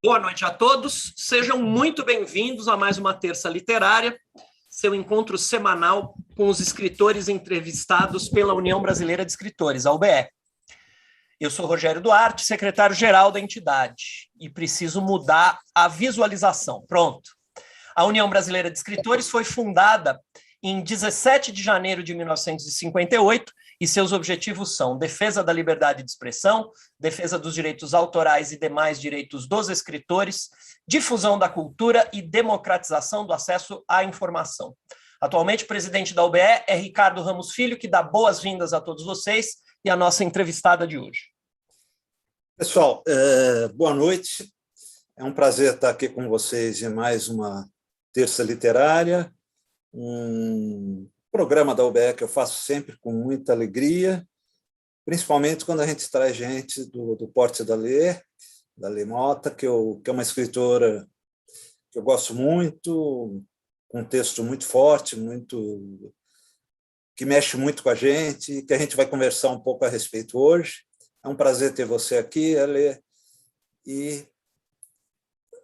Boa noite a todos, sejam muito bem-vindos a mais uma Terça Literária, seu encontro semanal com os escritores entrevistados pela União Brasileira de Escritores, a UBE. Eu sou Rogério Duarte, secretário-geral da entidade, e preciso mudar a visualização. Pronto. A União Brasileira de Escritores foi fundada em 17 de janeiro de 1958, e seus objetivos são defesa da liberdade de expressão, defesa dos direitos autorais e demais direitos dos escritores, difusão da cultura e democratização do acesso à informação. Atualmente, o presidente da UBE é Ricardo Ramos Filho, que dá boas-vindas a todos vocês e a nossa entrevistada de hoje. Pessoal, boa noite. É um prazer estar aqui com vocês em mais uma Terça Literária, um programa da UBE que eu faço sempre com muita alegria, principalmente quando a gente traz gente do porte da Lê Mota, que é uma escritora que eu gosto muito, com um texto muito forte, que mexe muito com a gente, que a gente vai conversar um pouco a respeito hoje. É um prazer ter você aqui, Alê, e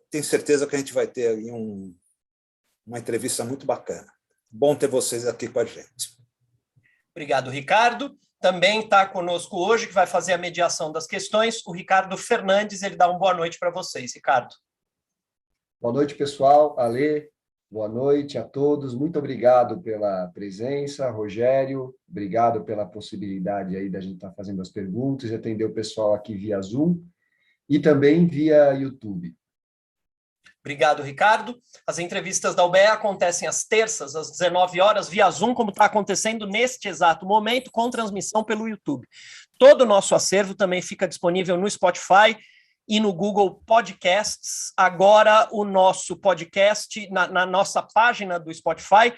tenho certeza que a gente vai ter aí uma entrevista muito bacana. Bom ter vocês aqui com a gente. Obrigado, Ricardo. Também está conosco hoje, que vai fazer a mediação das questões, o Ricardo Fernandes. Ele dá uma boa noite para vocês. Ricardo. Boa noite, pessoal. Alê, boa noite a todos. Muito obrigado pela presença, Rogério. Obrigado pela possibilidade aí da gente estar fazendo as perguntas e atender o pessoal aqui via Zoom e também via YouTube. Obrigado, Ricardo. As entrevistas da UBE acontecem às terças, às 19 horas, via Zoom, como está acontecendo neste exato momento, com transmissão pelo YouTube. Todo o nosso acervo também fica disponível no Spotify e no Google Podcasts. Agora, o nosso podcast, na nossa página do Spotify,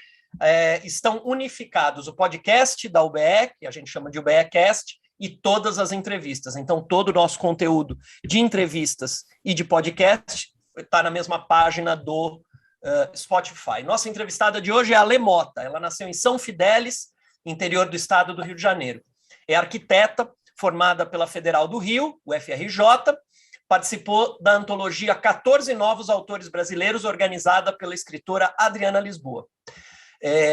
estão unificados o podcast da UBE, que a gente chama de UBEcast, e todas as entrevistas. Então, todo o nosso conteúdo de entrevistas e de podcast está na mesma página do Spotify. Nossa entrevistada de hoje é a Lê Mota. Ela nasceu em São Fidélis, interior do estado do Rio de Janeiro. É arquiteta, formada pela Federal do Rio, UFRJ, participou da antologia 14 Novos Autores Brasileiros, organizada pela escritora Adriana Lisboa.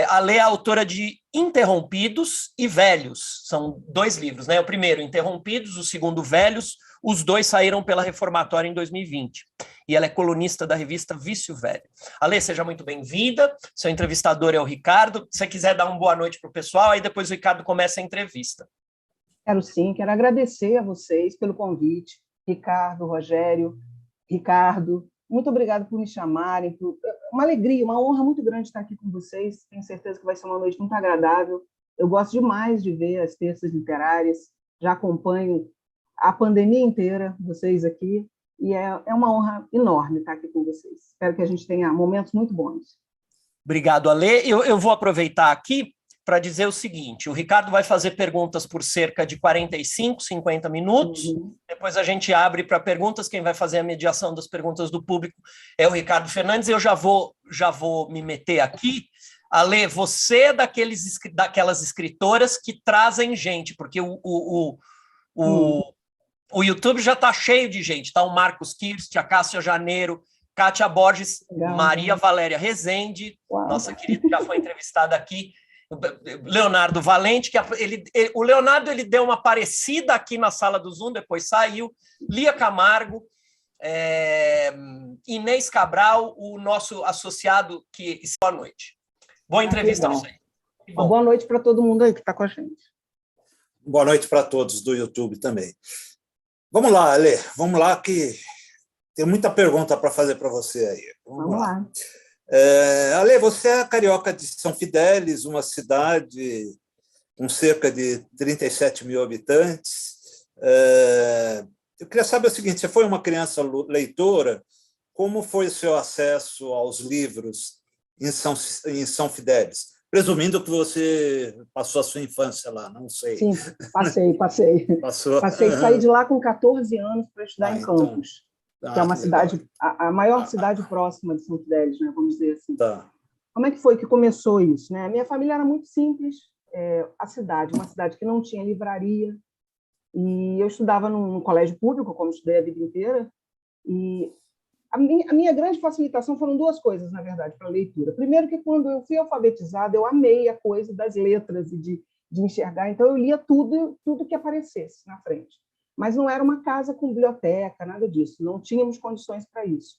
A Lê é autora de Interrompidos e Velhos, são 2 livros, né? O primeiro, Interrompidos, o segundo, Velhos. Os 2 saíram pela Reformatória em 2020. E ela é colunista da revista Vício Velho. Alê, seja muito bem-vinda. Seu entrevistador é o Ricardo. Se você quiser dar uma boa noite para o pessoal, aí depois o Ricardo começa a entrevista. Quero sim, quero agradecer a vocês pelo convite. Ricardo, Rogério, Ricardo, muito obrigado por me chamarem. Uma alegria, uma honra muito grande estar aqui com vocês. Tenho certeza que vai ser uma noite muito agradável. Eu gosto demais de ver as terças literárias. Já acompanho a pandemia inteira, vocês aqui, e é uma honra enorme estar aqui com vocês. Espero que a gente tenha momentos muito bons. Obrigado, Alê. Eu vou aproveitar aqui para dizer o seguinte, o Ricardo vai fazer perguntas por cerca de 45, 50 minutos, depois a gente abre para perguntas, quem vai fazer a mediação das perguntas do público é o Ricardo Fernandes. Eu já vou me meter aqui. Alê, você é daquelas escritoras que trazem gente, porque o YouTube já está cheio de gente, está o Marcos Kirst, a Cássia Janeiro, Kátia Borges, legal, Maria Valéria Rezende, nossa querida, já foi entrevistada aqui, Leonardo Valente, o Leonardo ele deu uma parecida aqui na sala do Zoom, depois saiu, Lia Camargo, Inês Cabral, o nosso associado que boa noite. Boa entrevista a vocês. Boa noite para todo mundo aí que está com a gente. Boa noite para todos do YouTube também. Vamos lá, Alê, vamos lá que tem muita pergunta para fazer para você aí. Vamos lá. Alê, você é carioca de São Fidélis, uma cidade com cerca de 37 mil habitantes. Eu queria saber o seguinte, você foi uma criança leitora, como foi o seu acesso aos livros em São Fidélis? Presumindo que você passou a sua infância lá, não sei. Sim, passei. Passou. Passei, saí de lá com 14 anos para estudar em Campos, que é uma cidade, a maior cidade próxima de São Fidélis, né, vamos dizer assim. Tá. Como é que foi que começou isso? Né? A minha família era muito simples, uma cidade que não tinha livraria, e eu estudava num colégio público, como estudei a vida inteira, e A minha grande facilitação foram duas coisas, na verdade, para a leitura. Primeiro, que quando eu fui alfabetizada, eu amei a coisa das letras e de enxergar, então eu lia tudo que aparecesse na frente. Mas não era uma casa com biblioteca, nada disso, não tínhamos condições para isso.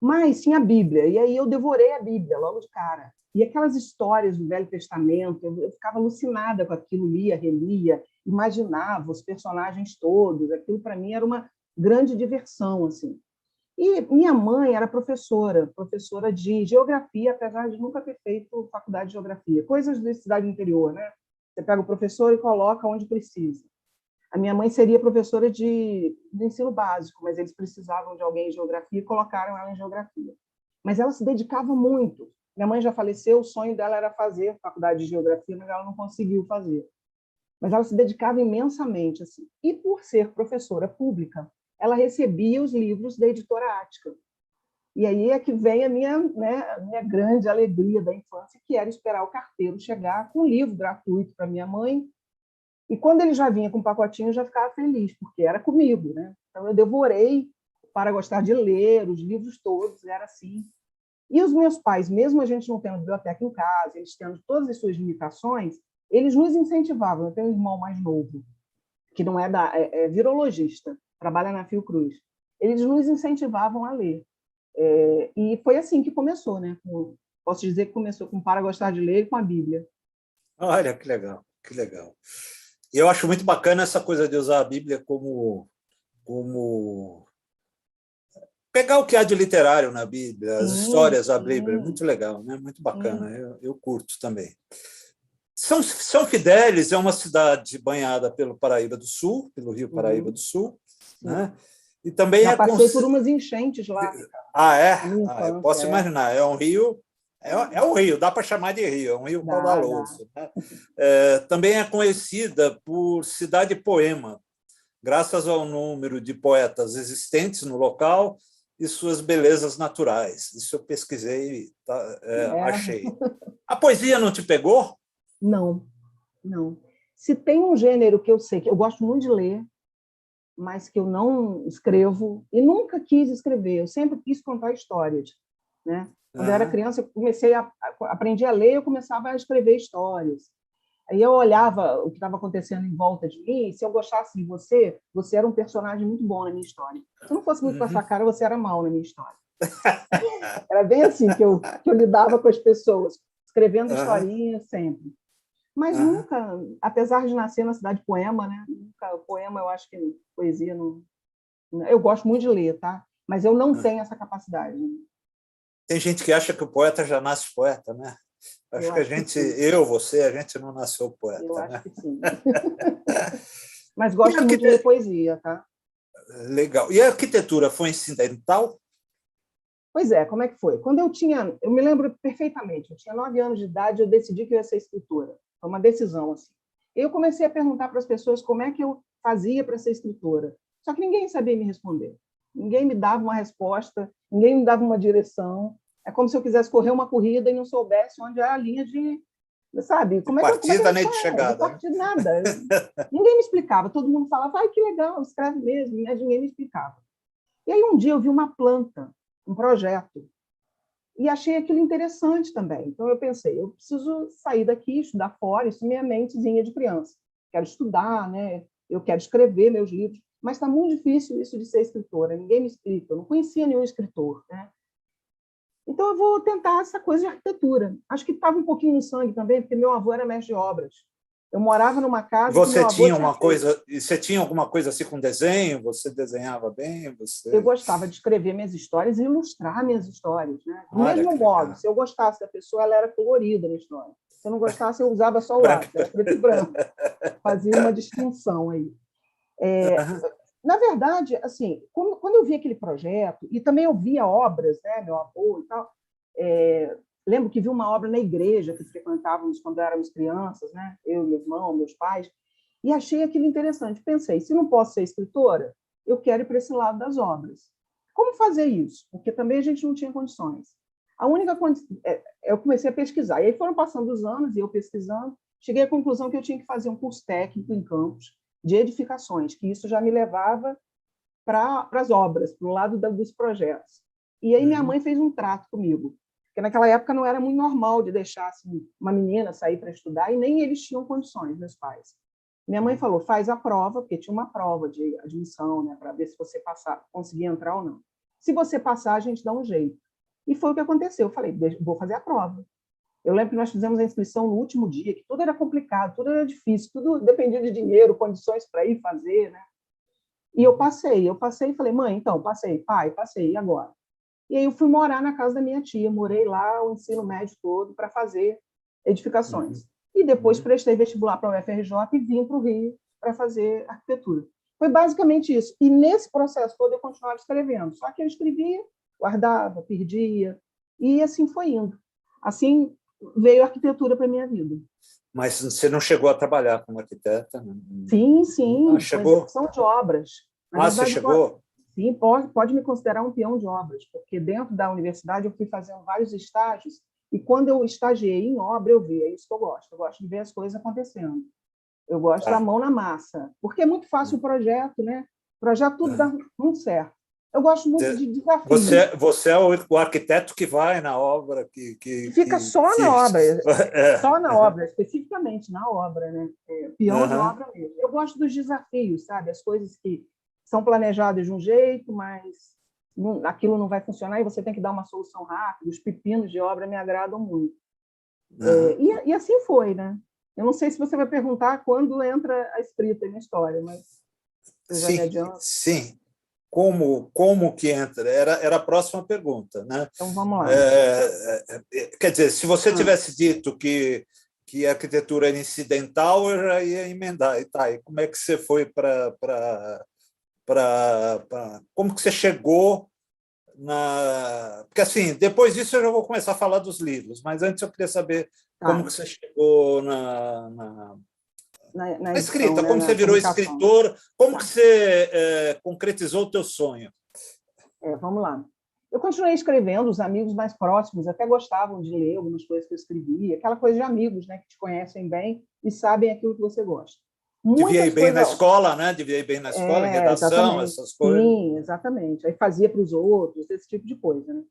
Mas tinha a Bíblia, e aí eu devorei a Bíblia logo de cara. E aquelas histórias do Velho Testamento, eu ficava alucinada com aquilo, lia, relia, imaginava os personagens todos, aquilo para mim era uma grande diversão, assim. E minha mãe era professora de geografia, apesar de nunca ter feito faculdade de geografia, coisas da cidade interior, né? Você pega o professor e coloca onde precisa. A minha mãe seria professora de ensino básico, mas eles precisavam de alguém em geografia e colocaram ela em geografia. Mas ela se dedicava muito. Minha mãe já faleceu, o sonho dela era fazer faculdade de geografia, mas ela não conseguiu fazer. Mas ela se dedicava imensamente, assim. E por ser professora pública, ela recebia os livros da editora Ática. E aí é que vem a minha grande alegria da infância, que era esperar o carteiro chegar com um livro gratuito para minha mãe. E quando ele já vinha com um pacotinho, eu já ficava feliz, porque era comigo, né? Então eu devorei Para Gostar de Ler, os livros todos, era assim. E os meus pais, mesmo a gente não tendo biblioteca em casa, eles tendo todas as suas limitações, eles nos incentivavam. Eu tenho um irmão mais novo, que não é virologista, trabalha na Fiocruz. Eles nos incentivavam a ler. E foi assim que começou, né? Posso dizer que começou com Para Gostar de Ler e com a Bíblia. Olha, que legal, que legal. E eu acho muito bacana essa coisa de usar a Bíblia como pegar o que há de literário na Bíblia, as histórias da Bíblia, muito legal, né? Muito bacana, eu curto também. São Fidélis é uma cidade banhada pelo Paraíba do Sul, pelo Rio Paraíba do Sul, né? E também já passei por umas enchentes lá. Eu posso imaginar, é um rio, dá para chamar de rio, é um rio caudaloso. Né? Também é conhecida por cidade poema, graças ao número de poetas existentes no local e suas belezas naturais. Isso eu pesquisei e achei. A poesia não te pegou? Não. Se tem um gênero que eu sei, que eu gosto muito de ler, mas que eu não escrevo, e nunca quis escrever, eu sempre quis contar histórias. Né? Quando eu era criança, eu aprendi a ler, eu começava a escrever histórias. Aí eu olhava o que estava acontecendo em volta de mim, e se eu gostasse de você, você era um personagem muito bom na minha história. Se eu não fosse muito com a sua cara, você era mal na minha história. Era bem assim que eu lidava com as pessoas, escrevendo historinhas sempre. Mas nunca, apesar de nascer na cidade poema, né? Nunca, poema, eu acho que poesia não. Eu gosto muito de ler, tá? Mas eu não tenho essa capacidade. Tem gente que acha que o poeta já nasce poeta, né? Acho que a gente não nasceu poeta. Eu acho que sim. Mas gosto muito de ler poesia, tá? Legal. E a arquitetura foi incidental? Pois é, como é que foi? Quando eu me lembro perfeitamente, eu tinha 9 anos de idade, eu decidi que eu ia ser escritora. Foi uma decisão, assim. Eu comecei a perguntar para as pessoas como é que eu fazia para ser escritora. Só que ninguém sabia me responder. Ninguém me dava uma resposta, ninguém me dava uma direção. É como se eu quisesse correr uma corrida e não soubesse onde é a linha de... Sabe? Como partida nem de chegada. De partida, nada. Ninguém me explicava. Todo mundo falava, ai, que legal, escreve mesmo. Mas ninguém me explicava. E aí um dia eu vi uma planta, um projeto, e achei aquilo interessante também. Então eu pensei, eu preciso sair daqui, estudar fora, isso é minha mentezinha de criança. Quero estudar, né? Eu quero escrever meus livros, mas está muito difícil isso de ser escritora, ninguém me explica, eu não conhecia nenhum escritor, né? Então eu vou tentar essa coisa de arquitetura. Acho que estava um pouquinho no sangue também, porque meu avô era mestre de obras. Eu morava numa casa... Você tinha alguma coisa assim com desenho? Você desenhava bem? Eu gostava de escrever minhas histórias e ilustrar minhas histórias. Né? Do mesmo modo, se eu gostasse da pessoa, ela era colorida na história. Se eu não gostasse, eu usava só o lápis, preto e branco. Fazia uma distinção aí. Na verdade, assim, quando eu vi aquele projeto, e também eu via obras, né, meu avô e tal, lembro que vi uma obra na igreja que frequentávamos quando éramos crianças, né? Eu, meu irmão, meus pais, e achei aquilo interessante. Pensei, se não posso ser escritora, eu quero ir para esse lado das obras. Como fazer isso? Porque também a gente não tinha condições. A única condição... eu comecei a pesquisar, e aí foram passando os anos, e eu pesquisando, cheguei à conclusão que eu tinha que fazer um curso técnico em Campos de edificações, que isso já me levava para as obras, para o lado dos projetos. E aí minha mãe fez um trato comigo, porque naquela época não era muito normal de deixar assim, uma menina sair para estudar, e nem eles tinham condições, meus pais. Minha mãe falou, faz a prova, porque tinha uma prova de admissão, né, para ver se você conseguia entrar ou não. Se você passar, a gente dá um jeito. E foi o que aconteceu. Eu falei, vou fazer a prova. Eu lembro que nós fizemos a inscrição no último dia, que tudo era complicado, tudo era difícil, tudo dependia de dinheiro, condições para ir fazer, né? E eu passei e falei, mãe, então, passei, pai, passei, e agora? E aí eu fui morar na casa da minha tia, morei lá o ensino médio todo para fazer edificações. E depois prestei vestibular para a UFRJ e vim para o Rio para fazer arquitetura. Foi basicamente isso. E nesse processo todo eu continuava escrevendo. Só que eu escrevia, guardava, perdia, e assim foi indo. Assim veio a arquitetura para a minha vida. Mas você não chegou a trabalhar como arquiteta? Sim, sim, chegou? com execução de obras. Na verdade, você chegou? Sim, pode me considerar um peão de obras, porque dentro da universidade eu fui fazendo vários estágios, e quando eu estagiei em obra, eu vi, é isso que eu gosto de ver as coisas acontecendo. Eu gosto da mão na massa, porque é muito fácil o projeto, né? O projeto tudo dá muito certo. Eu gosto muito de desafios. Você é o arquiteto que vai na obra, Fica só na obra, só na obra, especificamente na obra, né? Peão de obra mesmo. Eu gosto dos desafios, sabe? As coisas que são planejadas de um jeito, mas aquilo não vai funcionar e você tem que dar uma solução rápida. Os pepinos de obra me agradam muito. E assim foi, né? Eu não sei se você vai perguntar quando entra a escrita na história, mas eu já me adianto. Sim. Como que entra? Era a próxima pergunta, né? Então, vamos lá. Quer dizer, se você tivesse dito que a arquitetura era incidental, eu já ia emendar. E tá, e como é que você foi como que você chegou porque assim, depois disso eu já vou começar a falar dos livros, mas antes eu queria saber como que você chegou na escrita, né? como você virou escritor, como que você concretizou o teu sonho? Vamos lá. Eu continuei escrevendo, os amigos mais próximos até gostavam de ler algumas coisas que eu escrevia, aquela coisa de amigos, né, que te conhecem bem e sabem aquilo que você gosta. Devia ir bem na escola, né? Devia ir bem na escola, em redação, exatamente. Essas coisas. Sim, exatamente. Aí fazia para os outros, esse tipo de coisa, né?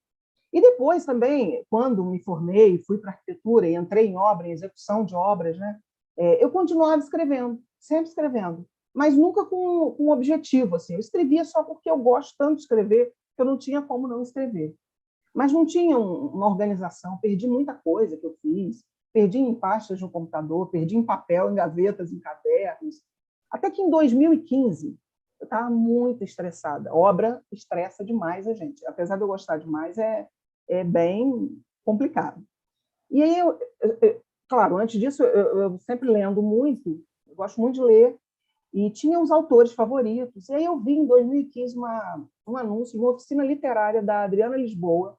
E depois também, quando me formei, fui para arquitetura e entrei em obra, em execução de obras, né? Eu continuava escrevendo, sempre escrevendo, mas nunca com um objetivo. Assim. Eu escrevia só porque eu gosto tanto de escrever que eu não tinha como não escrever. Mas não tinha uma organização, perdi muita coisa que eu fiz, perdi em pastas no computador, perdi em papel, em gavetas, em cadernos. Até que em 2015, eu estava muito estressada. Obra estressa demais a gente. Apesar de eu gostar demais, é bem complicado. E aí, claro, antes disso, eu sempre lendo muito, eu gosto muito de ler, e tinha os autores favoritos. E aí eu vi em 2015 um anúncio de uma oficina literária da Adriana Lisboa,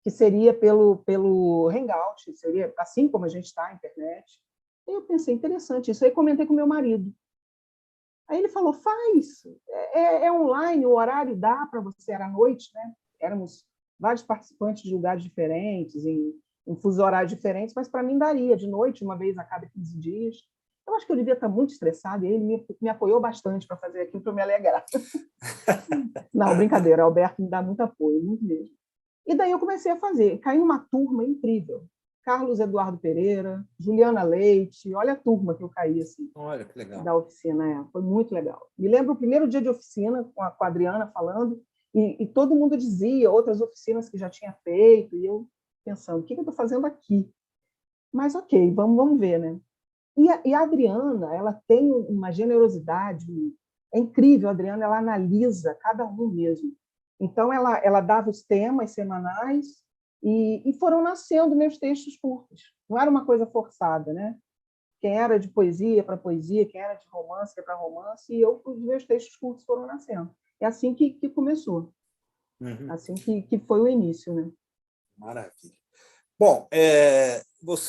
que seria pelo Hangout, seria assim como a gente está na internet. E eu pensei, interessante isso. Aí comentei com meu marido. Aí ele falou, faz, é online, o horário dá para você, era à noite, né? Éramos vários participantes de lugares diferentes, em fusos horários diferentes, mas para mim daria, de noite, uma vez a cada 15 dias. Eu acho que eu devia estar muito estressada, e ele me apoiou bastante para fazer aquilo, para me alegrar. Não, brincadeira, Alberto me dá muito apoio, muito mesmo. E daí eu comecei a fazer, caí numa turma incrível. Carlos Eduardo Pereira, Juliana Leite, olha a turma que eu caí assim. Olha que legal. Da oficina, foi muito legal. Me lembro o primeiro dia de oficina, com a Adriana falando, e todo mundo dizia outras oficinas que já tinha feito, e eu pensando, o que eu estou fazendo aqui? Mas ok, vamos ver, né? E a Adriana, ela tem uma generosidade, é incrível, a Adriana, ela analisa cada um mesmo. Então, ela dava os temas semanais e foram nascendo meus textos curtos. Não era uma coisa forçada, né? Quem era de poesia para poesia, quem era de romance para romance, e os meus textos curtos foram nascendo. É assim que começou. Assim que foi o início, né? Maravilha. Bom,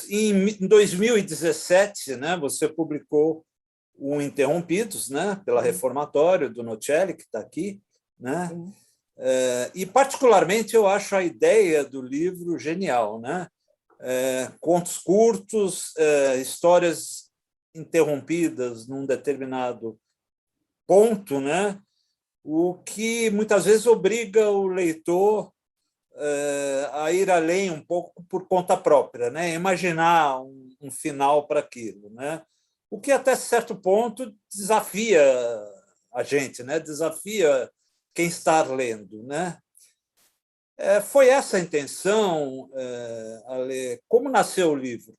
em 2017, né, você publicou o Interrompidos, né, pela Reformatório, do Nocelli, que está aqui, né? E, particularmente, eu acho a ideia do livro genial, né? Contos curtos, histórias interrompidas num determinado ponto, né? o que muitas vezes obriga o leitor a ir além um pouco por conta própria, né? Imaginar um final para aquilo, né? O que até certo ponto desafia a gente, né? Desafia quem está lendo, né? Foi essa a intenção, Ale? Como nasceu o livro?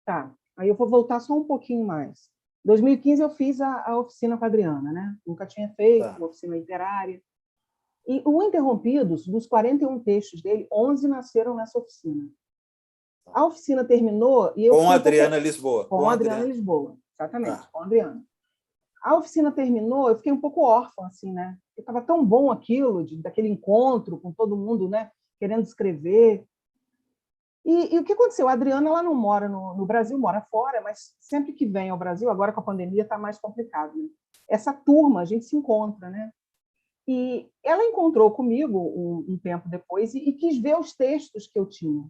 Tá, aí eu vou voltar só um pouquinho mais. Em 2015 eu fiz a oficina com a Adriana, né? Nunca tinha feito uma oficina literária. E o Interrompidos, dos 41 textos dele, 11 nasceram nessa oficina. A oficina terminou e eu... Com a Adriana Lisboa. Com a Adriana Lisboa, exatamente, com a Adriana. A oficina terminou, eu fiquei um pouco órfã, assim, né? Estava tão bom aquilo, daquele encontro com todo mundo, né? Querendo escrever. E o que aconteceu? A Adriana, ela não mora no Brasil, mora fora, mas sempre que vem ao Brasil, agora com a pandemia está mais complicado, né? Essa turma, a gente se encontra, né? E ela encontrou comigo um tempo depois e quis ver os textos que eu tinha.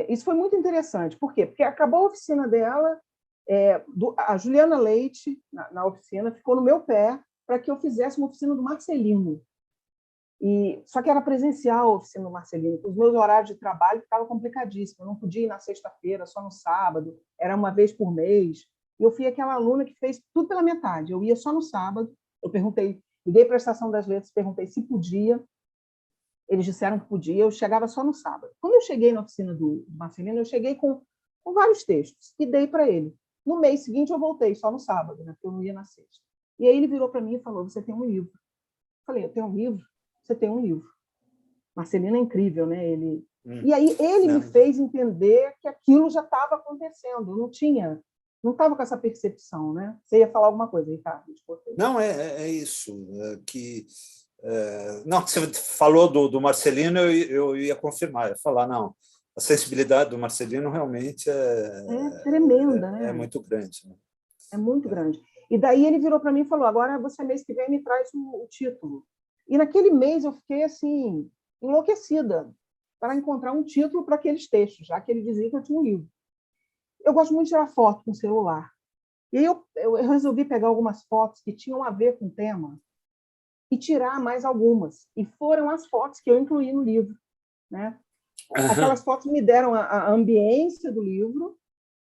Isso foi muito interessante. Por quê? Porque acabou a oficina dela, a Juliana Leite, na oficina, ficou no meu pé para que eu fizesse uma oficina do Marcelino. Só que era presencial a oficina do Marcelino. Os meus horários de trabalho estavam complicadíssimos. Eu não podia ir na sexta-feira, só no sábado. Era uma vez por mês. E eu fui aquela aluna que fez tudo pela metade. Eu ia só no sábado. Eu perguntei, liguei para a Estação das Letras, perguntei se podia. Eles disseram que podia. Eu chegava só no sábado. Quando eu cheguei na oficina do Marcelino, eu cheguei com vários textos e dei para ele. No mês seguinte, eu voltei só no sábado, né, porque eu não ia na sexta. E aí ele virou para mim e falou: você tem um livro. Eu falei: eu tenho um livro? Você tem um livro. Marcelino é incrível, né? E aí ele me fez entender que aquilo já estava acontecendo. Eu não estava com essa percepção, né? Você ia falar alguma coisa, Ricardo? Não, é isso. Não, que você falou do Marcelino, eu ia confirmar, ia falar, não, a sensibilidade do Marcelino realmente é tremenda, né? É muito grande. Né? É muito grande. E daí ele virou para mim e falou: agora você, mês que vem, me traz o título. E naquele mês eu fiquei assim, enlouquecida para encontrar um título para aqueles textos, já que ele dizia que eu tinha um livro. Eu gosto muito de tirar foto com o celular. E aí eu resolvi pegar algumas fotos que tinham a ver com o tema e tirar mais algumas. E foram as fotos que eu incluí no livro, né? Aquelas fotos me deram a ambiência do livro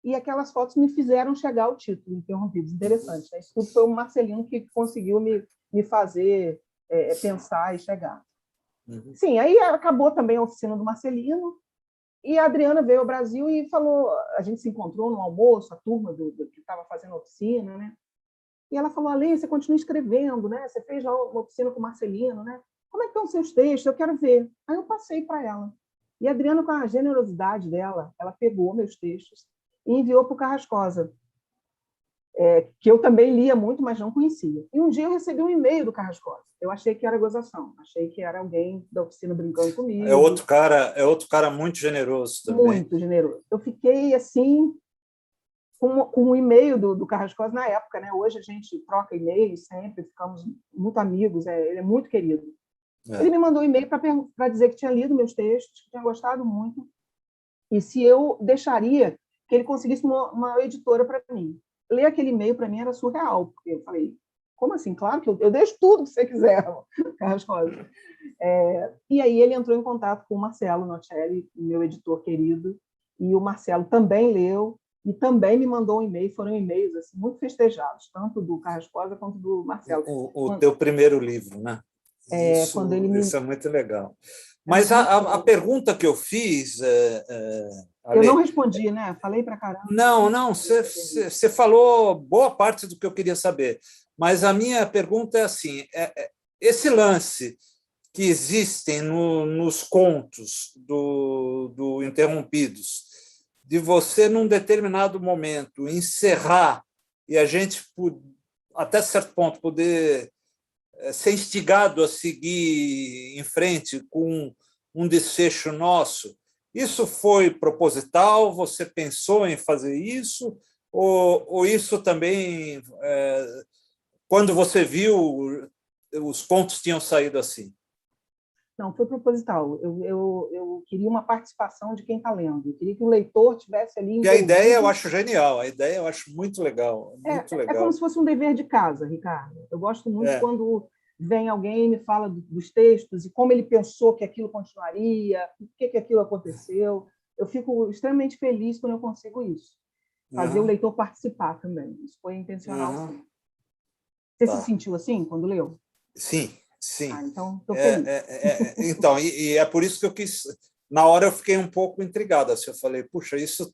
e aquelas fotos me fizeram chegar ao título, Interrompidos. Interessante, né? Isso tudo foi o Marcelino que conseguiu me fazer pensar e chegar. Sim, aí acabou também a oficina do Marcelino e a Adriana veio ao Brasil e falou, a gente se encontrou no almoço, a turma que estava fazendo a oficina, né? E ela falou: Ale, você continua escrevendo, né? Você fez já uma oficina com o Marcelino, né? Como é que estão os seus textos? Eu quero ver. Aí eu passei para ela. E a Adriana, com a generosidade dela, ela pegou meus textos e enviou para o Carrascosa, que eu também lia muito, mas não conhecia. E um dia eu recebi um e-mail do Carrascosa. Eu achei que era gozação, achei que era alguém da oficina brincando comigo. É outro cara muito generoso também. Muito generoso. Eu fiquei assim com o e-mail do Carrascosa na época, né? Hoje a gente troca e-mails sempre, ficamos muito amigos, ele é muito querido. Ele me mandou um e-mail para dizer que tinha lido meus textos, que tinha gostado muito, e se eu deixaria que ele conseguisse uma editora para mim. Ler aquele e-mail para mim era surreal, porque eu falei: como assim? Claro que eu deixo tudo que você quiser, Carrascosa. E aí ele entrou em contato com o Marcelo Nocelli, meu editor querido, e o Marcelo também leu e também me mandou um e-mail. Foram e-mails assim, muito festejados, tanto do Carrascosa quanto do Marcelo. O teu primeiro livro, né? Quando ele isso é muito legal. Mas a pergunta que eu fiz... eu não respondi, né? Falei para caramba. Não, você falou boa parte do que eu queria saber. Mas a minha pergunta é assim, esse lance que existem nos contos do Interrompidos, de você, num determinado momento, encerrar e a gente, até certo ponto, poder ser instigado a seguir em frente com um desfecho nosso, isso foi proposital? Você pensou em fazer isso? Ou isso também, quando você viu, os contos tinham saído assim? Não, foi proposital. Eu queria uma participação de quem está lendo. Eu queria que o leitor tivesse ali E a ideia eu envolvido. acho genial, a ideia eu acho muito legal, muito É como legal. se fosse um dever de casa, Ricardo. Eu gosto muito É. quando vem alguém e me fala dos textos e como ele pensou que aquilo continuaria, por que aquilo aconteceu. Eu fico extremamente feliz quando eu consigo isso. Fazer o Aham, leitor participar também. Isso foi intencional, aham, sim. Você se tá. sentiu assim quando leu? Sim, sim. Ah, então estou feliz. Então, e é por isso que eu quis. Na hora eu fiquei um pouco intrigado. Assim, eu falei, puxa, isso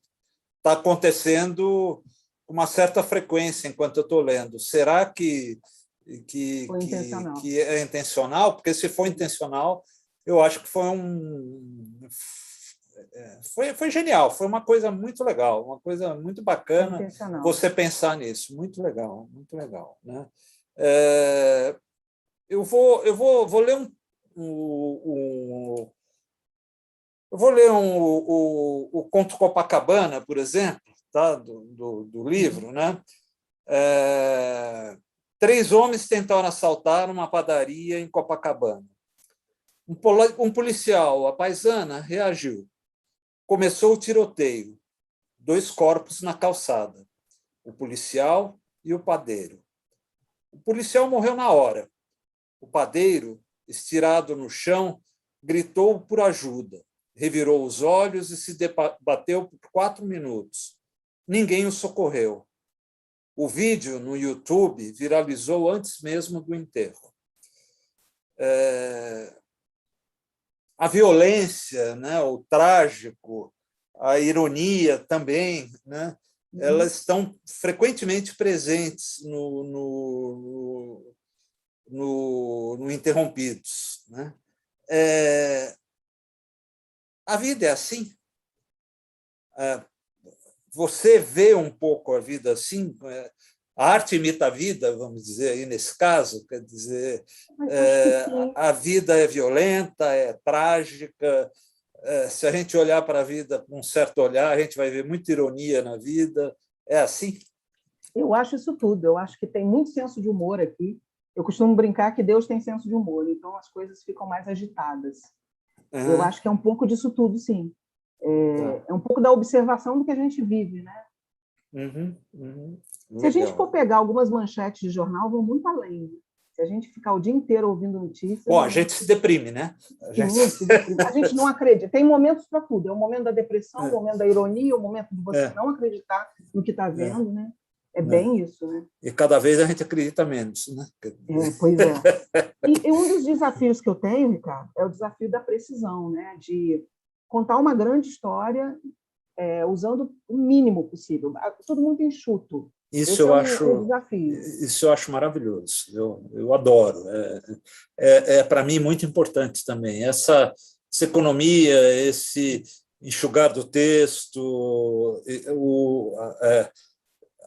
está acontecendo com uma certa frequência enquanto eu estou lendo. Será Foi intencional. que é intencional? Porque se for intencional, eu acho que foi genial, foi uma coisa muito legal, uma coisa muito Foi bacana intencional. você pensar nisso. Muito legal, muito legal. Né? É, vou ler eu vou ler o Conto Copacabana, por exemplo, tá? do livro. Né? Três homens tentaram assaltar uma padaria em Copacabana. Um policial, a paisana, reagiu. Começou o tiroteio. 2 corpos na calçada, o policial e o padeiro. O policial morreu na hora. O padeiro, estirado no chão, gritou por ajuda, revirou os olhos e se debateu por 4 minutos. Ninguém o socorreu. O vídeo no YouTube viralizou antes mesmo do enterro. A violência, né, o trágico, a ironia também, né, elas estão frequentemente presentes no Interrompidos. Né? A vida é assim. Você vê um pouco a vida assim. A arte imita a vida, vamos dizer, aí nesse caso, quer dizer, a vida é violenta, é trágica. Se a gente olhar para a vida com um certo olhar, a gente vai ver muita ironia na vida. É assim? Eu acho isso tudo. Eu acho que tem muito senso de humor aqui. Eu costumo brincar que Deus tem senso de humor, então as coisas ficam mais agitadas. Eu acho que é um pouco disso tudo, sim. É um pouco da observação do que a gente vive, né? Se a gente for pegar algumas manchetes de jornal, vão muito além. Se a gente ficar o dia inteiro ouvindo notícias... Bom, a gente se deprime, né? Sim, se deprime. A gente não acredita. Tem momentos para tudo. É o momento da depressão, o momento da ironia, o momento de você não acreditar no que está vendo, né? É bem isso, né? E cada vez a gente acredita menos, né? Pois é. E um dos desafios que eu tenho, Ricardo, é o desafio da precisão, né? De contar uma grande história usando o mínimo possível. Tudo muito enxuto. Isso Esse é um desafio. Isso eu acho maravilhoso. Eu adoro. Para mim muito importante também essa economia, esse enxugar do texto,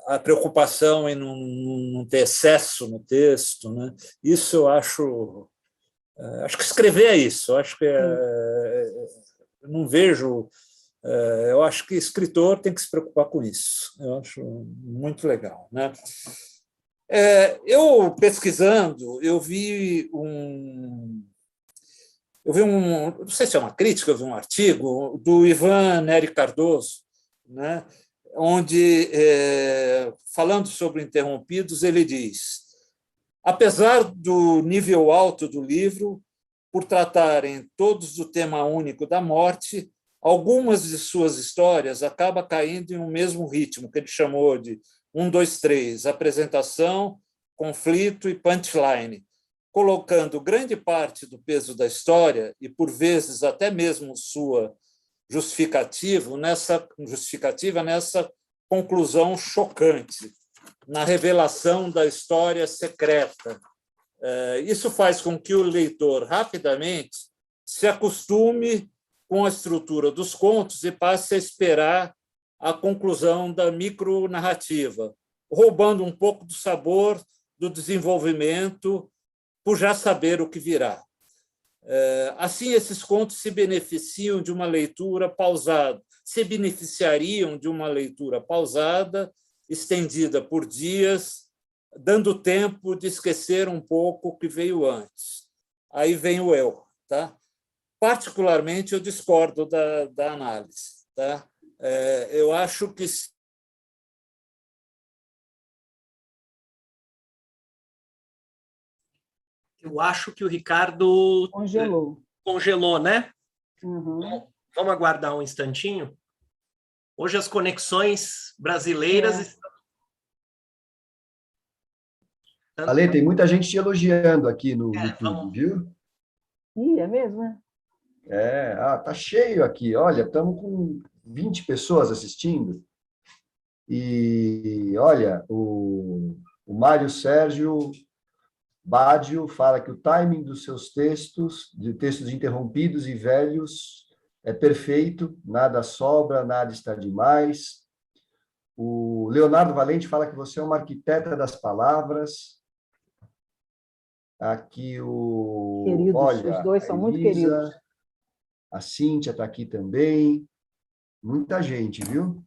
a preocupação em não ter excesso no texto, né? Isso eu acho que escrever é isso. Eu acho que eu não vejo. Eu acho que escritor tem que se preocupar com isso. Eu acho muito legal. Né? Eu, pesquisando, eu vi não sei se é uma crítica, eu vi um artigo do Ivan Nery Cardoso, né? Onde, falando sobre Interrompidos, ele diz: apesar do nível alto do livro, por tratarem todos do tema único da morte, algumas de suas histórias acabam caindo em um mesmo ritmo, que ele chamou de 1, 2, 3, apresentação, conflito e punchline, colocando grande parte do peso da história, e por vezes até mesmo sua justificativa nessa conclusão chocante, na revelação da história secreta. Isso faz com que o leitor rapidamente se acostume com a estrutura dos contos e passe a esperar a conclusão da micronarrativa, roubando um pouco do sabor do desenvolvimento por já saber o que virá. Assim, esses contos se beneficiam de uma leitura pausada, estendida por dias, dando tempo de esquecer um pouco o que veio antes. Aí vem o eu. Tá? particularmente, eu discordo da análise. Tá? Eu acho que o Ricardo congelou, né? Uhum. Vamos aguardar um instantinho. Hoje as conexões brasileiras estão... Ale, tem muita gente te elogiando aqui no YouTube, viu? Ih, é mesmo, né? Tá cheio aqui. Olha, estamos com 20 pessoas assistindo. E, olha, o Mário Sérgio Badio fala que o timing dos seus textos, de textos interrompidos e velhos, é perfeito, nada sobra, nada está demais. O Leonardo Valente fala que você é uma arquiteta das palavras. Aqui Queridos, olha, os dois a são muito queridos. Elisa, a Cíntia está aqui também. Muita gente, viu?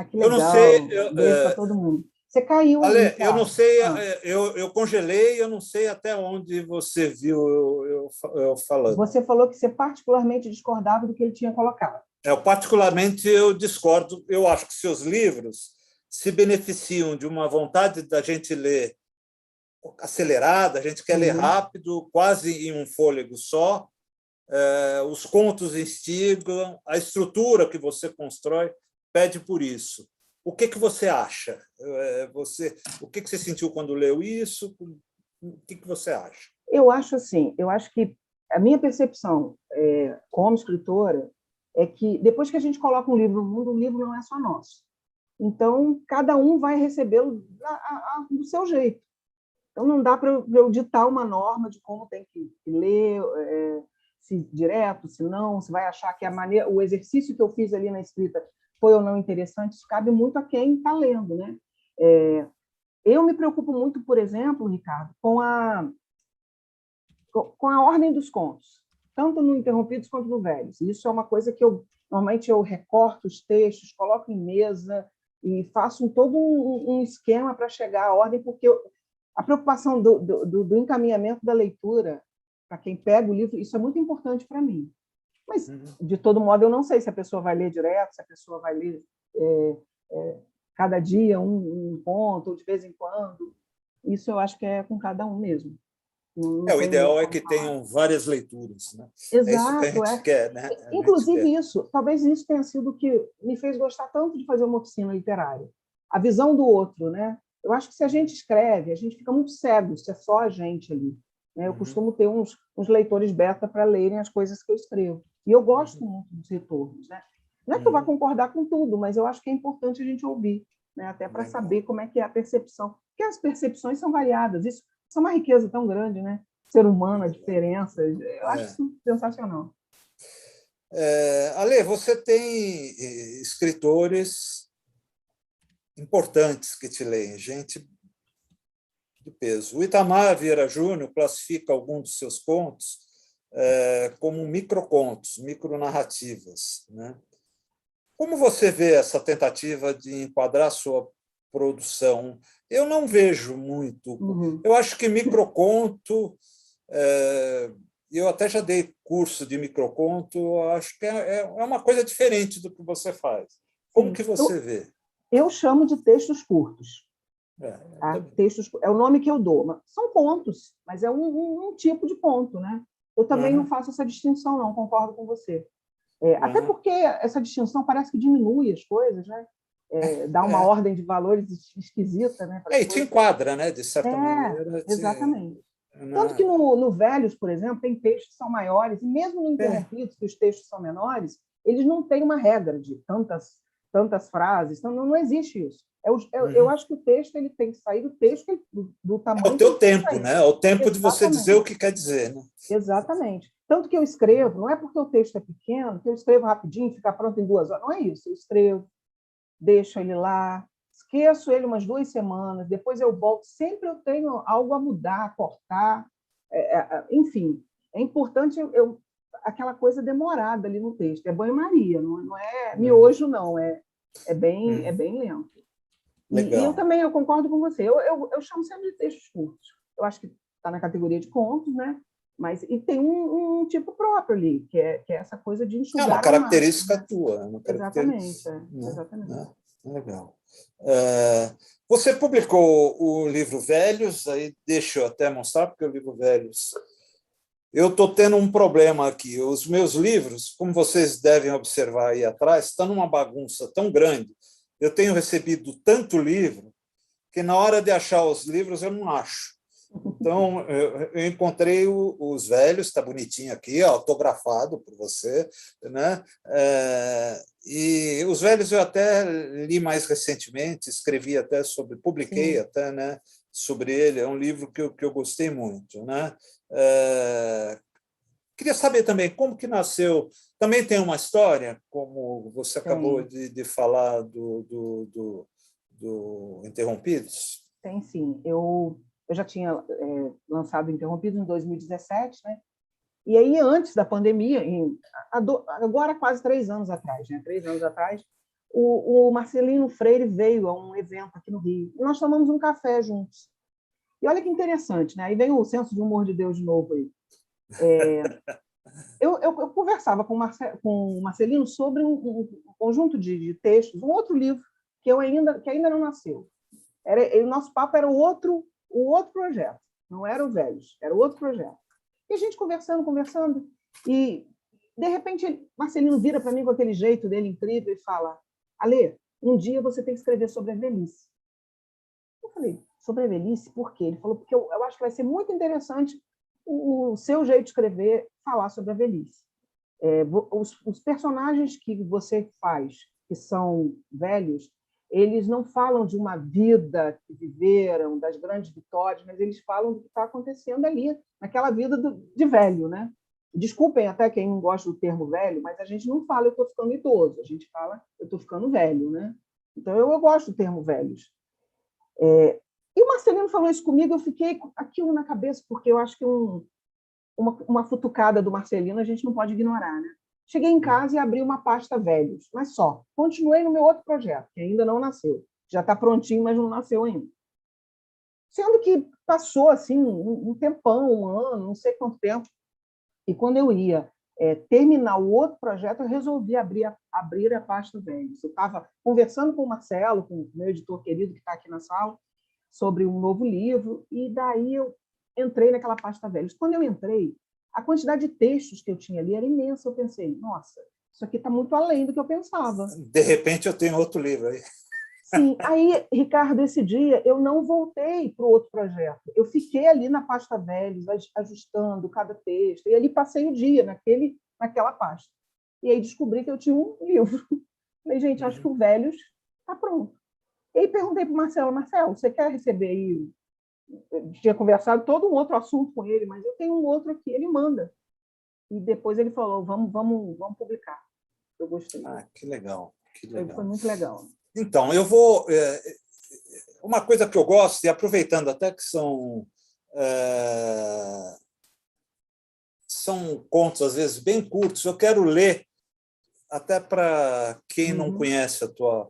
Que legal. Eu não sei... Beijo para todo mundo. Você caiu, Ale, Ricardo. eu não sei, eu congelei, eu não sei até onde você viu eu falando. Você falou que você particularmente discordava do que ele tinha colocado. Particularmente, eu discordo. Eu acho que seus livros se beneficiam de uma vontade da gente ler acelerada, a gente quer ler rápido, quase em um fôlego só. Os contos instigam, a estrutura que você constrói pede por isso. O que você acha? O que você sentiu quando leu isso? O que você acha? Eu acho assim, eu acho que a minha percepção como escritora é que depois que a gente coloca um livro no mundo, o livro não é só nosso. Então, cada um vai recebê-lo do seu jeito. Então, não dá para eu ditar uma norma de como tem que ler, se direto, se não, se vai achar que o exercício que eu fiz ali na escrita foi ou não interessante, isso cabe muito a quem está lendo, né? Eu me preocupo muito, por exemplo, Ricardo, com a ordem dos contos, tanto no Interrompidos quanto no Velhos. Isso é uma coisa que normalmente eu recorto os textos, coloco em mesa e faço todo um esquema para chegar à ordem, porque a preocupação do encaminhamento da leitura, para quem pega o livro, isso é muito importante para mim. Mas, de todo modo, eu não sei se a pessoa vai ler direto, se a pessoa vai ler cada dia um conto, ou de vez em quando. Isso eu acho que é com cada um mesmo. O ideal é que tenham várias leituras. Né? Exato. É isso que a gente quer. Né? Inclusive isso, talvez isso tenha sido o que me fez gostar tanto de fazer uma oficina literária. A visão do outro. Né? Eu acho que se a gente escreve, a gente fica muito cego, se é só a gente ali. Né? Eu costumo ter uns leitores beta para lerem as coisas que eu escrevo. E eu gosto muito dos retornos. Né? Não é que eu vá concordar com tudo, mas eu acho que é importante a gente ouvir, né? Até para saber como é que é a percepção. Porque as percepções são variadas. Isso é uma riqueza tão grande, né? Ser humano, a diferença. Eu acho isso sensacional. Ale, você tem escritores importantes que te leem, gente de peso. O Itamar Vieira Júnior classifica alguns dos seus contos como microcontos, micronarrativas. Né? Como você vê essa tentativa de enquadrar sua produção? Eu não vejo muito. Eu acho que microconto, eu até já dei curso de microconto, acho que é uma coisa diferente do que você faz. Como que você vê? Eu chamo de textos curtos. Textos, é o nome que eu dou. São contos, mas é um tipo de conto. Né? Eu também não faço essa distinção, não, concordo com você. Até porque essa distinção parece que diminui as coisas, né? Dá uma ordem de valores esquisita. Né, e te enquadra, né, de certa maneira. Exatamente. Tanto que no Velhos, por exemplo, tem textos que são maiores, e mesmo no Interrompidos, que os textos são menores, eles não têm uma regra de tantas frases, então não existe isso. Eu acho que o texto ele tem que sair do texto do tamanho... É o teu tempo, né? É o tempo de você dizer o que quer dizer. Né? Exatamente. Tanto que eu escrevo, não é porque o texto é pequeno, que eu escrevo rapidinho, fica pronto em 2 horas. Não é isso. Eu escrevo, deixo ele lá, esqueço ele umas 2 semanas, depois eu volto. Sempre eu tenho algo a mudar, a cortar. Enfim, é importante aquela coisa demorada ali no texto. É banho-maria, não é miojo, não. É bem lento. E eu também eu concordo com você. Eu chamo sempre de textos curtos. Eu acho que está na categoria de contos, né? Mas e tem um tipo próprio ali, que é essa coisa de É enxugar uma ao característica máximo, tua. É uma exatamente, né? exatamente. Né? Legal. Você publicou o livro Velhos, aí deixa eu até mostrar, porque o livro Velhos... Eu estou tendo um problema aqui. Os meus livros, como vocês devem observar aí atrás, estão numa bagunça tão grande. Eu tenho recebido tanto livro que, na hora de achar os livros, eu não acho. Então, eu encontrei os Velhos, está bonitinho aqui, autografado por você, né? E os Velhos eu até li mais recentemente, escrevi até sobre, publiquei Sim. até, né, sobre ele. É um livro que eu gostei muito, né? Queria saber também como que nasceu. Também tem uma história, como você acabou de falar do Interrompidos? Tem sim. Eu já tinha lançado Interrompidos em 2017, né? E aí, antes da pandemia, agora quase 3 anos atrás, né? 3 anos atrás, o Marcelino Freire veio a um evento aqui no Rio. E nós tomamos um café juntos. E olha que interessante, né? Aí vem o senso de humor de Deus de novo aí. Eu conversava com o Marcelino sobre um conjunto de textos, um outro livro que ainda não nasceu. O nosso papo era o outro projeto, não era o Velhos, era o outro projeto. E a gente conversando, e de repente Marcelino vira para mim com aquele jeito dele incrível e fala: Alê, um dia você tem que escrever sobre a velhice. Eu falei: sobre a velhice? Por quê? Ele falou: porque eu acho que vai ser muito interessante o seu jeito de escrever falar sobre a velhice. Os personagens que você faz, que são velhos, eles não falam de uma vida que viveram, das grandes vitórias, mas eles falam do que está acontecendo ali, naquela vida de velho, né? Desculpem até quem não gosta do termo velho, mas a gente não fala eu estou ficando idoso, a gente fala eu estou ficando velho, né? Então eu gosto do termo velhos. E o Marcelino falou isso comigo, eu fiquei com aquilo na cabeça, porque eu acho que uma futucada do Marcelino a gente não pode ignorar, né? Cheguei em casa e abri uma pasta velhos, mas só. Continuei no meu outro projeto, que ainda não nasceu. Já está prontinho, mas não nasceu ainda. Sendo que passou assim um tempão, um ano, não sei quanto tempo, e quando eu ia terminar o outro projeto, eu resolvi abrir a pasta velhos. Eu estava conversando com o Marcelo, com o meu editor querido que está aqui na sala, sobre um novo livro, e daí eu entrei naquela pasta velhos. Quando eu entrei, a quantidade de textos que eu tinha ali era imensa. Eu pensei, nossa, isso aqui está muito além do que eu pensava. De repente, eu tenho outro livro aí. Sim, aí, Ricardo, esse dia eu não voltei para o outro projeto. Eu fiquei ali na pasta velhos, ajustando cada texto, e ali passei o dia naquela pasta. E aí descobri que eu tinha um livro. Falei, gente, acho que o Velhos está pronto. E aí perguntei para o Marcelo, você quer receber aí? Eu tinha conversado todo um outro assunto com ele, mas eu tenho um outro aqui, ele manda. E depois ele falou, vamos publicar. Eu gostei. Que legal, que legal. Foi muito legal. Então, eu vou... uma coisa que eu gosto, e aproveitando até que são contos, às vezes, bem curtos, eu quero ler, até para quem não conhece a tua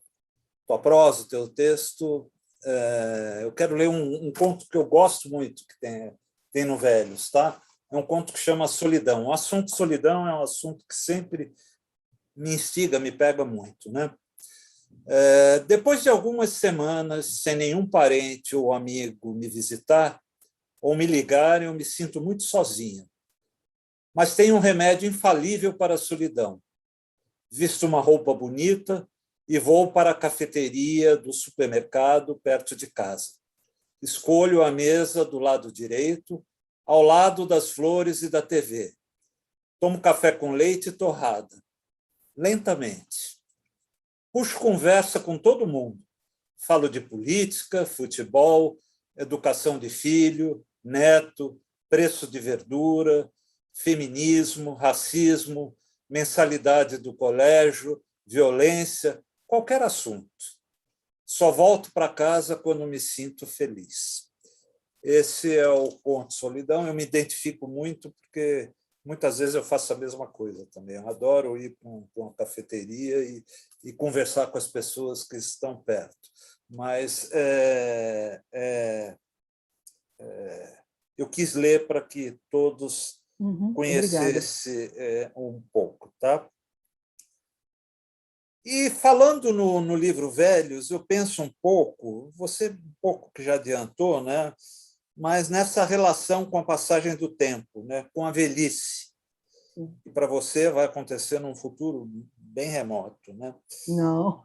prosa, o teu texto, eu quero ler um conto que eu gosto muito, que tem no Velhos, tá? É um conto que chama Solidão. O assunto solidão é um assunto que sempre me instiga, me pega muito, né? Depois de algumas semanas sem nenhum parente ou amigo me visitar ou me ligarem, eu me sinto muito sozinha. Mas tenho um remédio infalível para a solidão. Visto uma roupa bonita e vou para a cafeteria do supermercado perto de casa. Escolho a mesa do lado direito, ao lado das flores e da TV. Tomo café com leite e torrada, lentamente. Puxo conversa com todo mundo. Falo de política, futebol, educação de filho, neto, preço de verdura, feminismo, racismo, mensalidade do colégio, violência, qualquer assunto. Só volto para casa quando me sinto feliz. Esse é o conto Solidão. Eu me identifico muito porque muitas vezes eu faço a mesma coisa também. Eu adoro ir para uma cafeteria e conversar com as pessoas que estão perto. Mas eu quis ler para que todos conhecesse um pouco, tá? E falando no livro Velhos, eu penso um pouco, você um pouco que já adiantou, né? Mas nessa relação com a passagem do tempo, né? Com a velhice, que para você vai acontecer num futuro bem remoto, né? Não.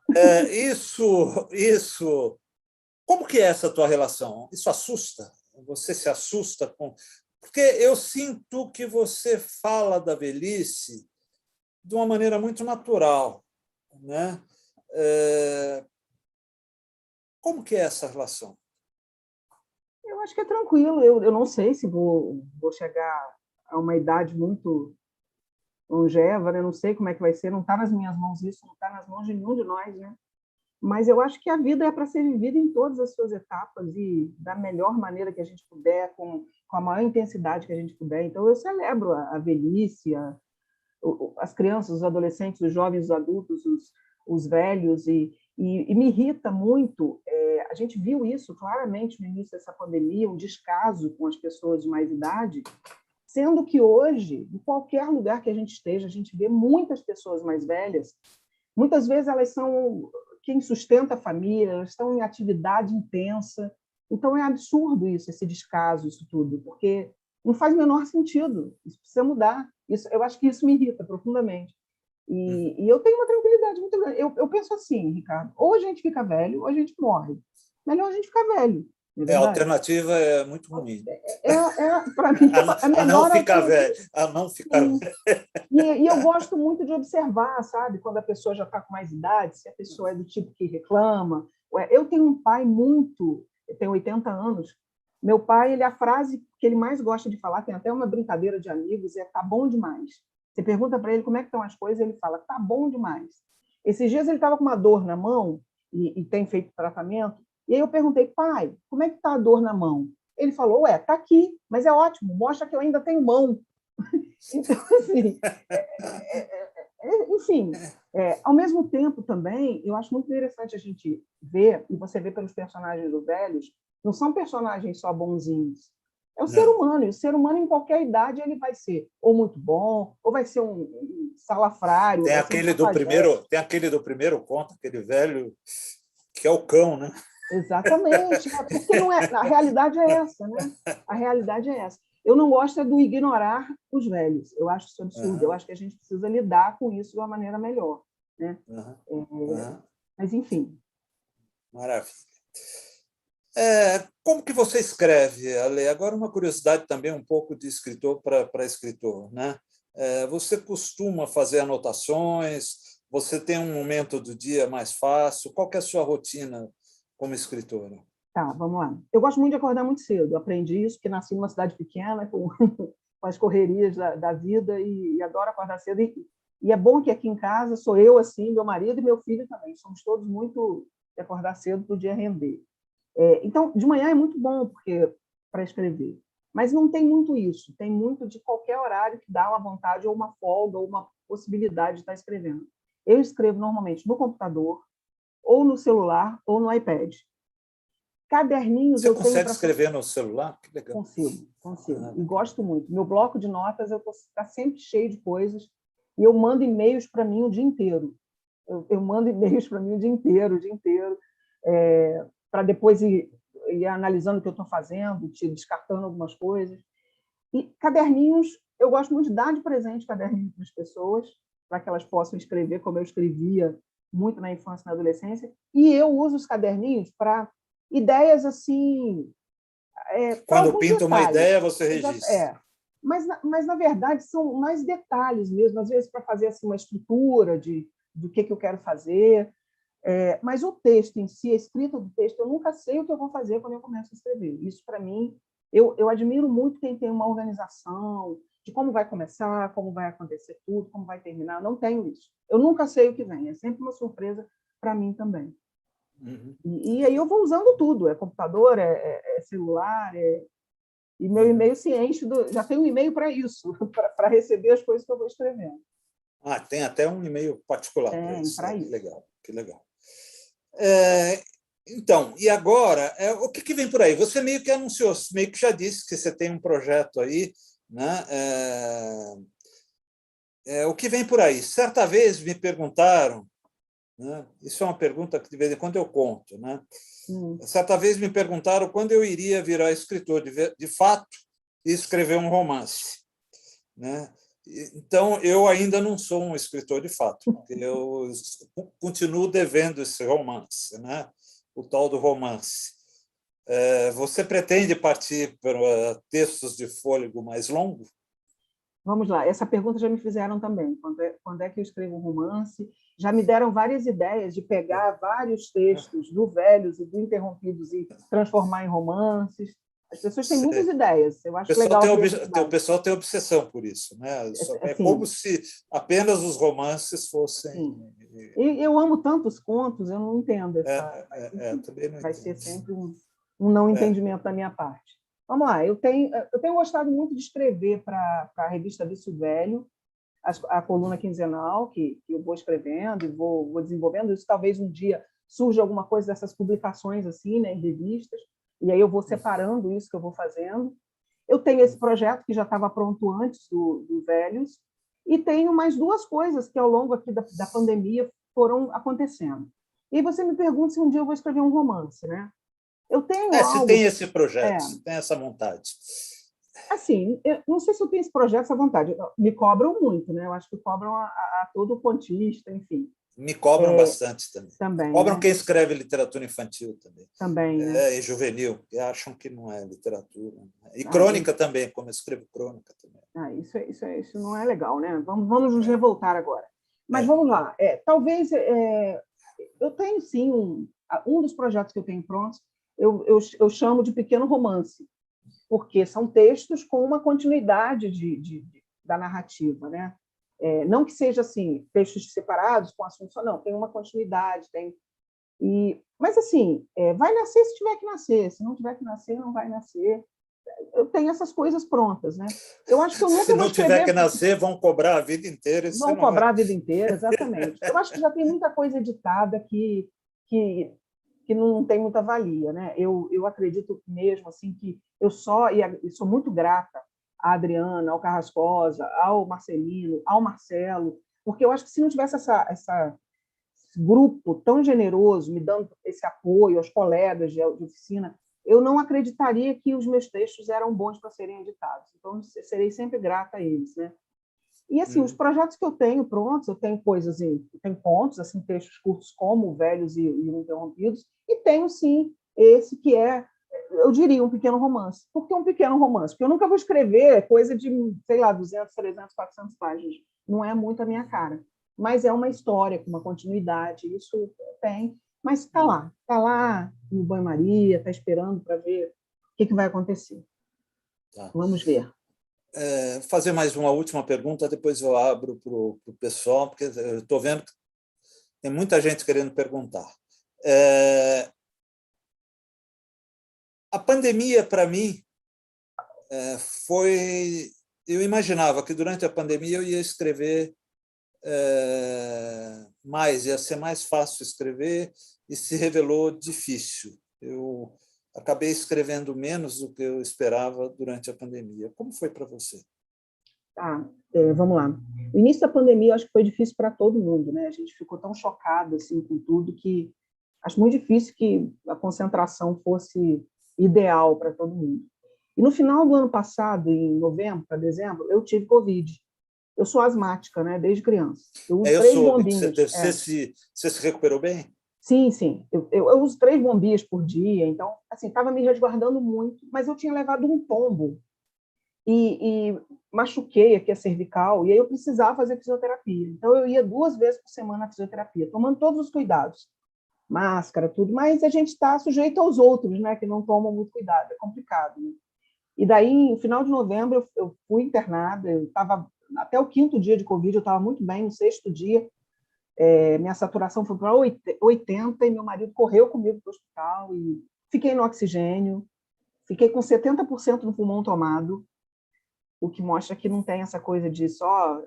Isso. Como que é essa tua relação? Isso assusta? Você se assusta com... Porque eu sinto que você fala da velhice de uma maneira muito natural, né? Como que é essa relação? Eu acho que é tranquilo. Eu não sei se vou chegar a uma idade muito longeva, né? Não sei como é que vai ser. Não está nas minhas mãos isso, não está nas mãos de nenhum de nós, né? Mas eu acho que a vida é para ser vivida em todas as suas etapas e da melhor maneira que a gente puder, com a maior intensidade que a gente puder. Então, eu celebro a velhice, as crianças, os adolescentes, os jovens, os adultos, os velhos, e me irrita muito. A gente viu isso claramente no início dessa pandemia, um descaso com as pessoas de mais idade, sendo que hoje, em qualquer lugar que a gente esteja, a gente vê muitas pessoas mais velhas. Muitas vezes elas são quem sustenta a família, elas estão em atividade intensa. Então, é absurdo isso, esse descaso, isso tudo, porque não faz o menor sentido. Isso precisa mudar. Eu acho que isso me irrita profundamente. E eu tenho uma tranquilidade muito grande. Eu penso assim, Ricardo, ou a gente fica velho, ou a gente morre. Melhor a gente ficar velho. A alternativa é muito ruim. Para mim, a não melhor ficar velho. A não ficar velho. E eu gosto muito de observar, sabe? Quando a pessoa já está com mais idade, se a pessoa é do tipo que reclama. Eu tenho um pai eu tenho 80 anos. Meu pai, a frase que ele mais gosta de falar, tem até uma brincadeira de amigos, tá bom demais. Você pergunta para ele como é que estão as coisas, ele fala, tá bom demais. Esses dias ele estava com uma dor na mão e tem feito tratamento, e aí eu perguntei, pai, como é que está a dor na mão? Ele falou, tá aqui, mas é ótimo, mostra que eu ainda tenho mão. Então, assim, enfim, ao mesmo tempo também, eu acho muito interessante a gente ver, e você vê pelos personagens do Velhos, não são personagens só bonzinhos. É o ser humano, e o ser humano em qualquer idade ele vai ser ou muito bom, ou vai ser um salafrário. Tem aquele do primeiro conto, aquele velho que é o cão, né? Exatamente, porque não é, a realidade é essa, né? A realidade é essa. Eu não gosto do ignorar os velhos. Eu acho isso absurdo. Eu acho que a gente precisa lidar com isso de uma maneira melhor, né? Mas enfim. Maravilha. Como que você escreve, Ale? Agora uma curiosidade também um pouco de escritor para escritor, né? Você costuma fazer anotações? Você tem um momento do dia mais fácil? Qual que é a sua rotina como escritora? Tá, vamos lá. Eu gosto muito de acordar muito cedo. Eu aprendi isso porque nasci numa cidade pequena, com as correrias da vida, e adoro acordar cedo. E é bom que aqui em casa sou eu, assim, meu marido e meu filho também. Somos todos muito de acordar cedo para o dia render. Então, de manhã é muito bom para escrever. Mas não tem muito isso. Tem muito de qualquer horário que dá uma vontade ou uma folga ou uma possibilidade de estar escrevendo. Eu escrevo normalmente no computador, ou no celular, ou no iPad. Caderninhos Você eu tenho. Você consegue escrever no celular? Que legal. Consigo. E gosto muito. Meu bloco de notas está sempre cheio de coisas, e eu mando e-mails para mim o dia inteiro. Eu mando e-mails para mim o dia inteiro, para depois ir analisando o que eu estou fazendo, descartando algumas coisas. E caderninhos, eu gosto muito de dar de presente caderninhos para as pessoas, para que elas possam escrever como eu escrevia muito na infância e na adolescência. E eu uso os caderninhos para ideias assim. Quando pinta uma ideia, você registra. Mas, na verdade, são mais detalhes mesmo, às vezes para fazer assim, uma estrutura do que eu quero fazer. Mas o texto em si, a escrita do texto, eu nunca sei o que eu vou fazer quando eu começo a escrever. Isso, para mim, eu admiro muito quem tem uma organização de como vai começar, como vai acontecer tudo, como vai terminar. Não tenho isso. Eu nunca sei o que vem. É sempre uma surpresa para mim também. E aí eu vou usando tudo. É computador, é celular, e meu e-mail se enche. Já tem um e-mail para isso, para receber as coisas que eu vou escrevendo. Tem até um e-mail particular para isso. Que legal. Então, e agora, o que vem por aí? Você meio que anunciou, meio que já disse que você tem um projeto aí né? O que vem por aí? Certa vez me perguntaram, né? Isso é uma pergunta que de vez em quando eu conto, né? Certa vez me perguntaram quando eu iria virar escritor de fato e escrever um romance, né? Então, eu ainda não sou um escritor de fato, porque eu continuo devendo esse romance, né? O tal do romance. Você pretende partir para textos de fôlego mais longo? Vamos lá, essa pergunta já me fizeram também. Quando é que eu escrevo um romance? Já me deram várias ideias de pegar vários textos do Velhos e do Interrompidos e transformar em romances. As pessoas têm muitas ideias. Eu acho legal a O pessoal tem obsessão por isso, né? É assim, como se apenas os romances fossem. Sim. E eu amo tantos contos, eu não entendo também não vai entendo. ser sempre um não entendimento da minha parte. Vamos lá, eu tenho gostado muito de escrever para a revista Vício Velho, a coluna quinzenal, que eu vou escrevendo e vou desenvolvendo. Isso talvez um dia surja alguma coisa dessas publicações assim, né, em revistas, e aí eu vou separando isso que eu vou fazendo. Eu tenho esse projeto que já estava pronto antes do Velhos, e tenho mais duas coisas que ao longo aqui da pandemia foram acontecendo. E você me pergunta se um dia eu vou escrever um romance, né? Eu tenho algo... Você tem esse projeto, você tem essa vontade. Assim, eu não sei se eu tenho esse projeto, essa vontade. Me cobram muito, né? Eu acho que cobram a todo contista, enfim. Me cobram bastante também. Cobram, né? Quem escreve literatura infantil também. Também, né? E juvenil, que acham que não é literatura. E crônica também, como eu escrevo crônica também. Isso não é legal, né? Vamos nos revoltar agora. Mas vamos lá. Talvez eu tenho, sim, um dos projetos que eu tenho prontos, eu chamo de pequeno romance, porque são textos com uma continuidade da narrativa, né? Não que seja assim, textos separados com assuntos, não, tem uma continuidade, mas assim, vai nascer se tiver que nascer, se não tiver que nascer, não vai nascer. Eu tenho essas coisas prontas, né? Eu acho que eu nunca se não tiver que nascer, vão cobrar a vida inteira. Vão cobrar a vida inteira, exatamente. Eu acho que já tem muita coisa editada que não tem muita valia, né? Eu acredito mesmo assim que eu sou muito grata à Adriana, ao Carrascosa, ao Marcelino, ao Marcelo, porque eu acho que se não tivesse esse grupo tão generoso me dando esse apoio aos colegas de oficina, eu não acreditaria que os meus textos eram bons para serem editados. Então, serei sempre grata a eles, né? E assim, os projetos que eu tenho prontos, eu tenho coisas, tenho pontos, assim, textos curtos como Velhos e Interrompidos, e tenho sim esse que eu diria, um pequeno romance. Por que um pequeno romance? Porque eu nunca vou escrever coisa de, sei lá, 200, 300, 400 páginas. Não é muito a minha cara. Mas é uma história com uma continuidade, isso tem. Mas está lá no banho-maria, está esperando para ver o que vai acontecer. Tá. Vamos ver. Fazer mais uma última pergunta, depois eu abro para o pessoal, porque eu estou vendo que tem muita gente querendo perguntar. A pandemia, para mim, foi... Eu imaginava que durante a pandemia eu ia escrever mais, ia ser mais fácil escrever, e se revelou difícil. Eu acabei escrevendo menos do que eu esperava durante a pandemia. Como foi para você? Vamos lá. O início da pandemia, eu acho que foi difícil para todo mundo, né? A gente ficou tão chocado assim, com tudo que acho muito difícil que a concentração fosse ideal para todo mundo. E no final do ano passado, em novembro para dezembro, eu tive Covid. Eu sou asmática, né? Desde criança. Eu uso 3 bombinhas. Você se recuperou bem? Sim, sim. Eu uso 3 bombinhas por dia, então, assim, estava me resguardando muito, mas eu tinha levado um tombo e machuquei aqui a cervical, e aí eu precisava fazer fisioterapia. Então, eu ia 2 vezes por semana à fisioterapia, tomando todos os cuidados. Máscara, tudo, mas a gente está sujeito aos outros, né, que não tomam muito cuidado, é complicado. Né? E daí, no final de novembro, eu fui internada, eu estava, até o 5º dia de Covid, eu estava muito bem, no 6º dia, minha saturação foi para 80 e meu marido correu comigo para o hospital e fiquei no oxigênio, fiquei com 70% do pulmão tomado, o que mostra que não tem essa coisa de só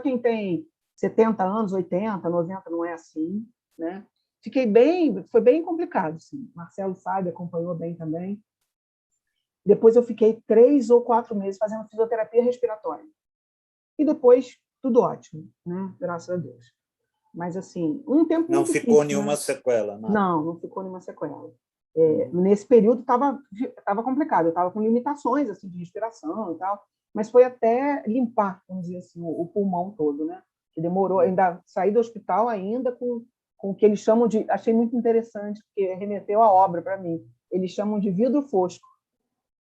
quem tem 70 anos, 80, 90, não é assim, né? Foi bem complicado, sim. Marcelo sabe, acompanhou bem também. Depois eu fiquei 3 ou 4 meses fazendo fisioterapia respiratória. E depois, tudo ótimo, né? Graças a Deus. Mas, assim, um tempo Não muito ficou difícil, nenhuma né? sequela, nada. Não ficou nenhuma sequela. Nesse período estava complicado, eu estava com limitações assim, de respiração e tal, mas foi até limpar, vamos dizer assim, o pulmão todo, né? Que demorou, ainda saí do hospital ainda com o que eles chamam de, achei muito interessante, porque remeteu a obra para mim, eles chamam de vidro fosco.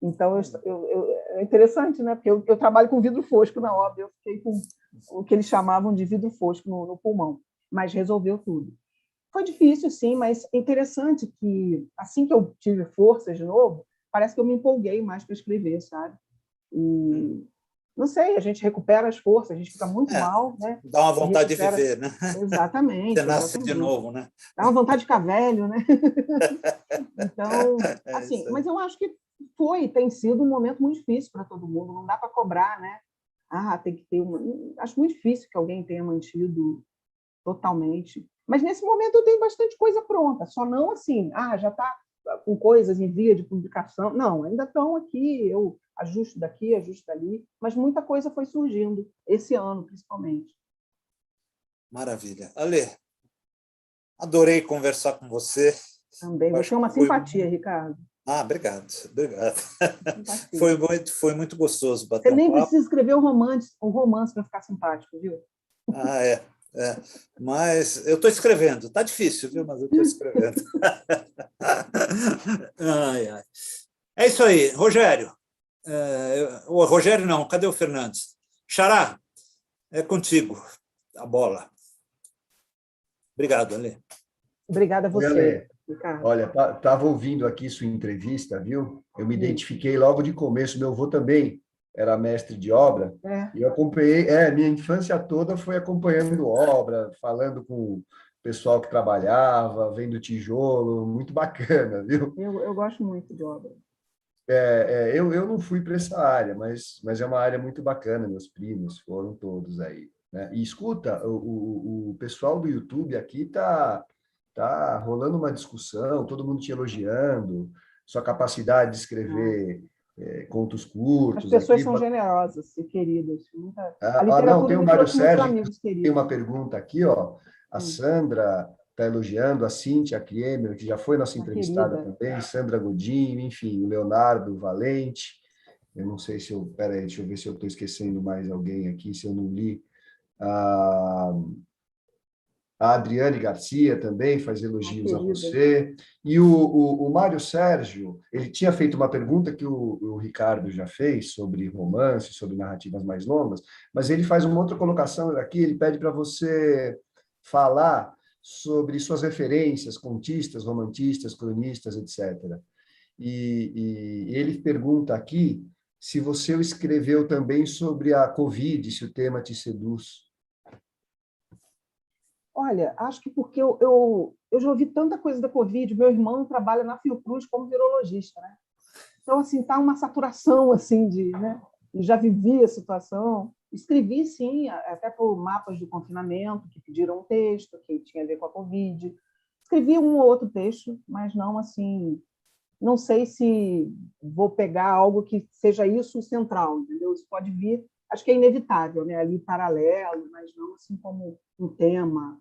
Então, é interessante, né? Porque eu trabalho com vidro fosco na obra, eu fiquei com o que eles chamavam de vidro fosco no pulmão, mas resolveu tudo. Foi difícil, sim, mas é interessante que, assim que eu tive forças de novo, parece que eu me empolguei mais para escrever, sabe? E, não sei, a gente recupera as forças, a gente fica muito mal, né? Dá uma vontade de Recupera... viver, né? Exatamente, Você nasce de exatamente. novo, né? Dá uma vontade de ficar velho, né? Então, É assim, isso aí. mas eu acho que tem sido um momento muito difícil para todo mundo, não dá para cobrar, né? Tem que ter uma... Acho muito difícil que alguém tenha mantido totalmente. Mas nesse momento eu tenho bastante coisa pronta, só não assim, já está com coisas em via de publicação. Não, ainda estão aqui, eu ajusto daqui, ajusto dali, mas muita coisa foi surgindo, esse ano principalmente. Maravilha. Ale, adorei conversar com você. Também. Acho Você é uma que foi... simpatia, Ricardo. Obrigado, obrigado. Simpatia. Foi muito gostoso Você bater um nem papo. precisa escrever um romance para ficar simpático, viu? É. Mas eu estou escrevendo. Está difícil, viu? Mas eu estou escrevendo. Ai, ai. É isso aí, Rogério. O Rogério não, cadê o Fernandes? Xará, é contigo a bola. Obrigado, Ale. Obrigada a Oi, você, Ale. Ricardo. Olha, estava ouvindo aqui sua entrevista, viu? Eu me identifiquei logo de começo. Meu avô também era mestre de obra e eu acompanhei. Minha infância toda foi acompanhando obra, falando com o pessoal que trabalhava, vendo tijolo, muito bacana, viu? Eu gosto muito de obra. Eu não fui para essa área, mas é uma área muito bacana. Meus primos foram todos aí, né? E escuta, o pessoal do YouTube aqui tá rolando uma discussão, todo mundo te elogiando, sua capacidade de escrever contos As curtos pessoas aqui. são generosas e queridas. A Não, literatura tem o me Mário trouxe muitos Sérgio, amigos tem queridos. uma pergunta aqui, ó. A Sim, Sandra está elogiando, a Cíntia Kriemer, que já foi nossa uma entrevistada querida. também, Sandra Godinho, enfim, o Leonardo Valente. Eu não sei se eu... Peraí, deixa eu ver se eu estou esquecendo mais alguém aqui, se eu não li. A Adriane Garcia também faz Uma elogios a querida. você. E o Mário Sérgio, ele tinha feito uma pergunta que o Ricardo já fez sobre romance, sobre narrativas mais longas, mas ele faz uma outra colocação aqui, ele pede para você falar sobre suas referências, contistas, romantistas, cronistas, etc. E ele pergunta aqui se você escreveu também sobre a Covid, se o tema te seduz. Olha, acho que porque eu já ouvi tanta coisa da Covid, meu irmão trabalha na Fiocruz como virologista, né? Então, assim, tá uma saturação, assim, né? Eu já vivi a situação. Escrevi, sim, até por mapas do confinamento, que pediram um texto que tinha a ver com a Covid. Escrevi um ou outro texto, mas não, assim, não sei se vou pegar algo que seja isso central, entendeu? Isso pode vir, acho que é inevitável, né? Ali paralelo, mas não assim como um tema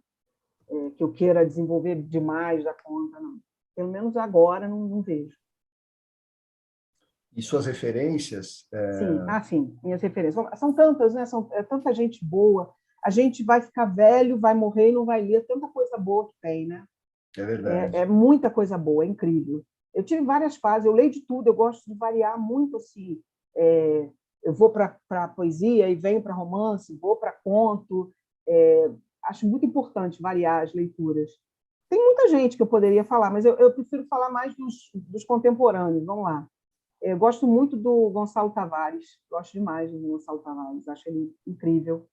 que eu queira desenvolver demais da conta, não. Pelo menos agora não vejo. E suas referências? Sim, sim, minhas referências. São tantas, né? É tanta gente boa. A gente vai ficar velho, vai morrer e não vai ler tanta coisa boa que tem, né? É verdade. É muita coisa boa, é incrível. Eu tive várias fases, eu leio de tudo, eu gosto de variar muito assim. Eu vou para poesia e venho para romance, vou para conto. Acho muito importante variar as leituras. Tem muita gente que eu poderia falar, mas eu prefiro falar mais dos contemporâneos. Vamos lá. Eu gosto muito do Gonçalo Tavares, gosto demais do Gonçalo Tavares, acho ele incrível.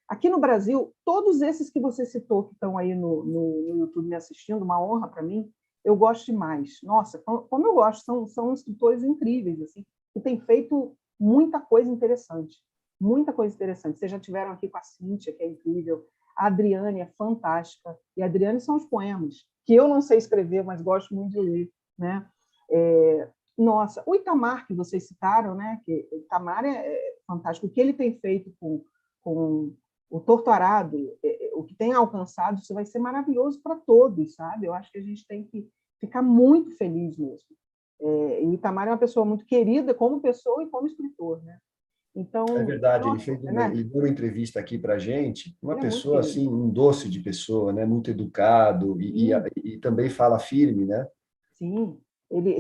Aqui no Brasil, todos esses que você citou, que estão aí no YouTube me assistindo, uma honra para mim, eu gosto demais. Nossa, como eu gosto, são escritores incríveis, assim, que têm feito muita coisa interessante. Muita coisa interessante. Vocês já tiveram aqui com a Cíntia, que é incrível. A Adriane é fantástica. E a Adriane são os poemas, que eu não sei escrever, mas gosto muito de ler, né? Nossa, o Itamar, que vocês citaram, né? Que o Itamar é fantástico. O que ele tem feito com o Torturado, o que tem alcançado, isso vai ser maravilhoso para todos, sabe? Eu acho que a gente tem que ficar muito feliz mesmo. E o Itamar é uma pessoa muito querida como pessoa e como escritor, né? Então, É verdade, nossa, ele deu uma entrevista aqui para a gente, uma ele é muito pessoa querido. assim, um doce de pessoa, né? Muito educado e também fala firme, né? Sim,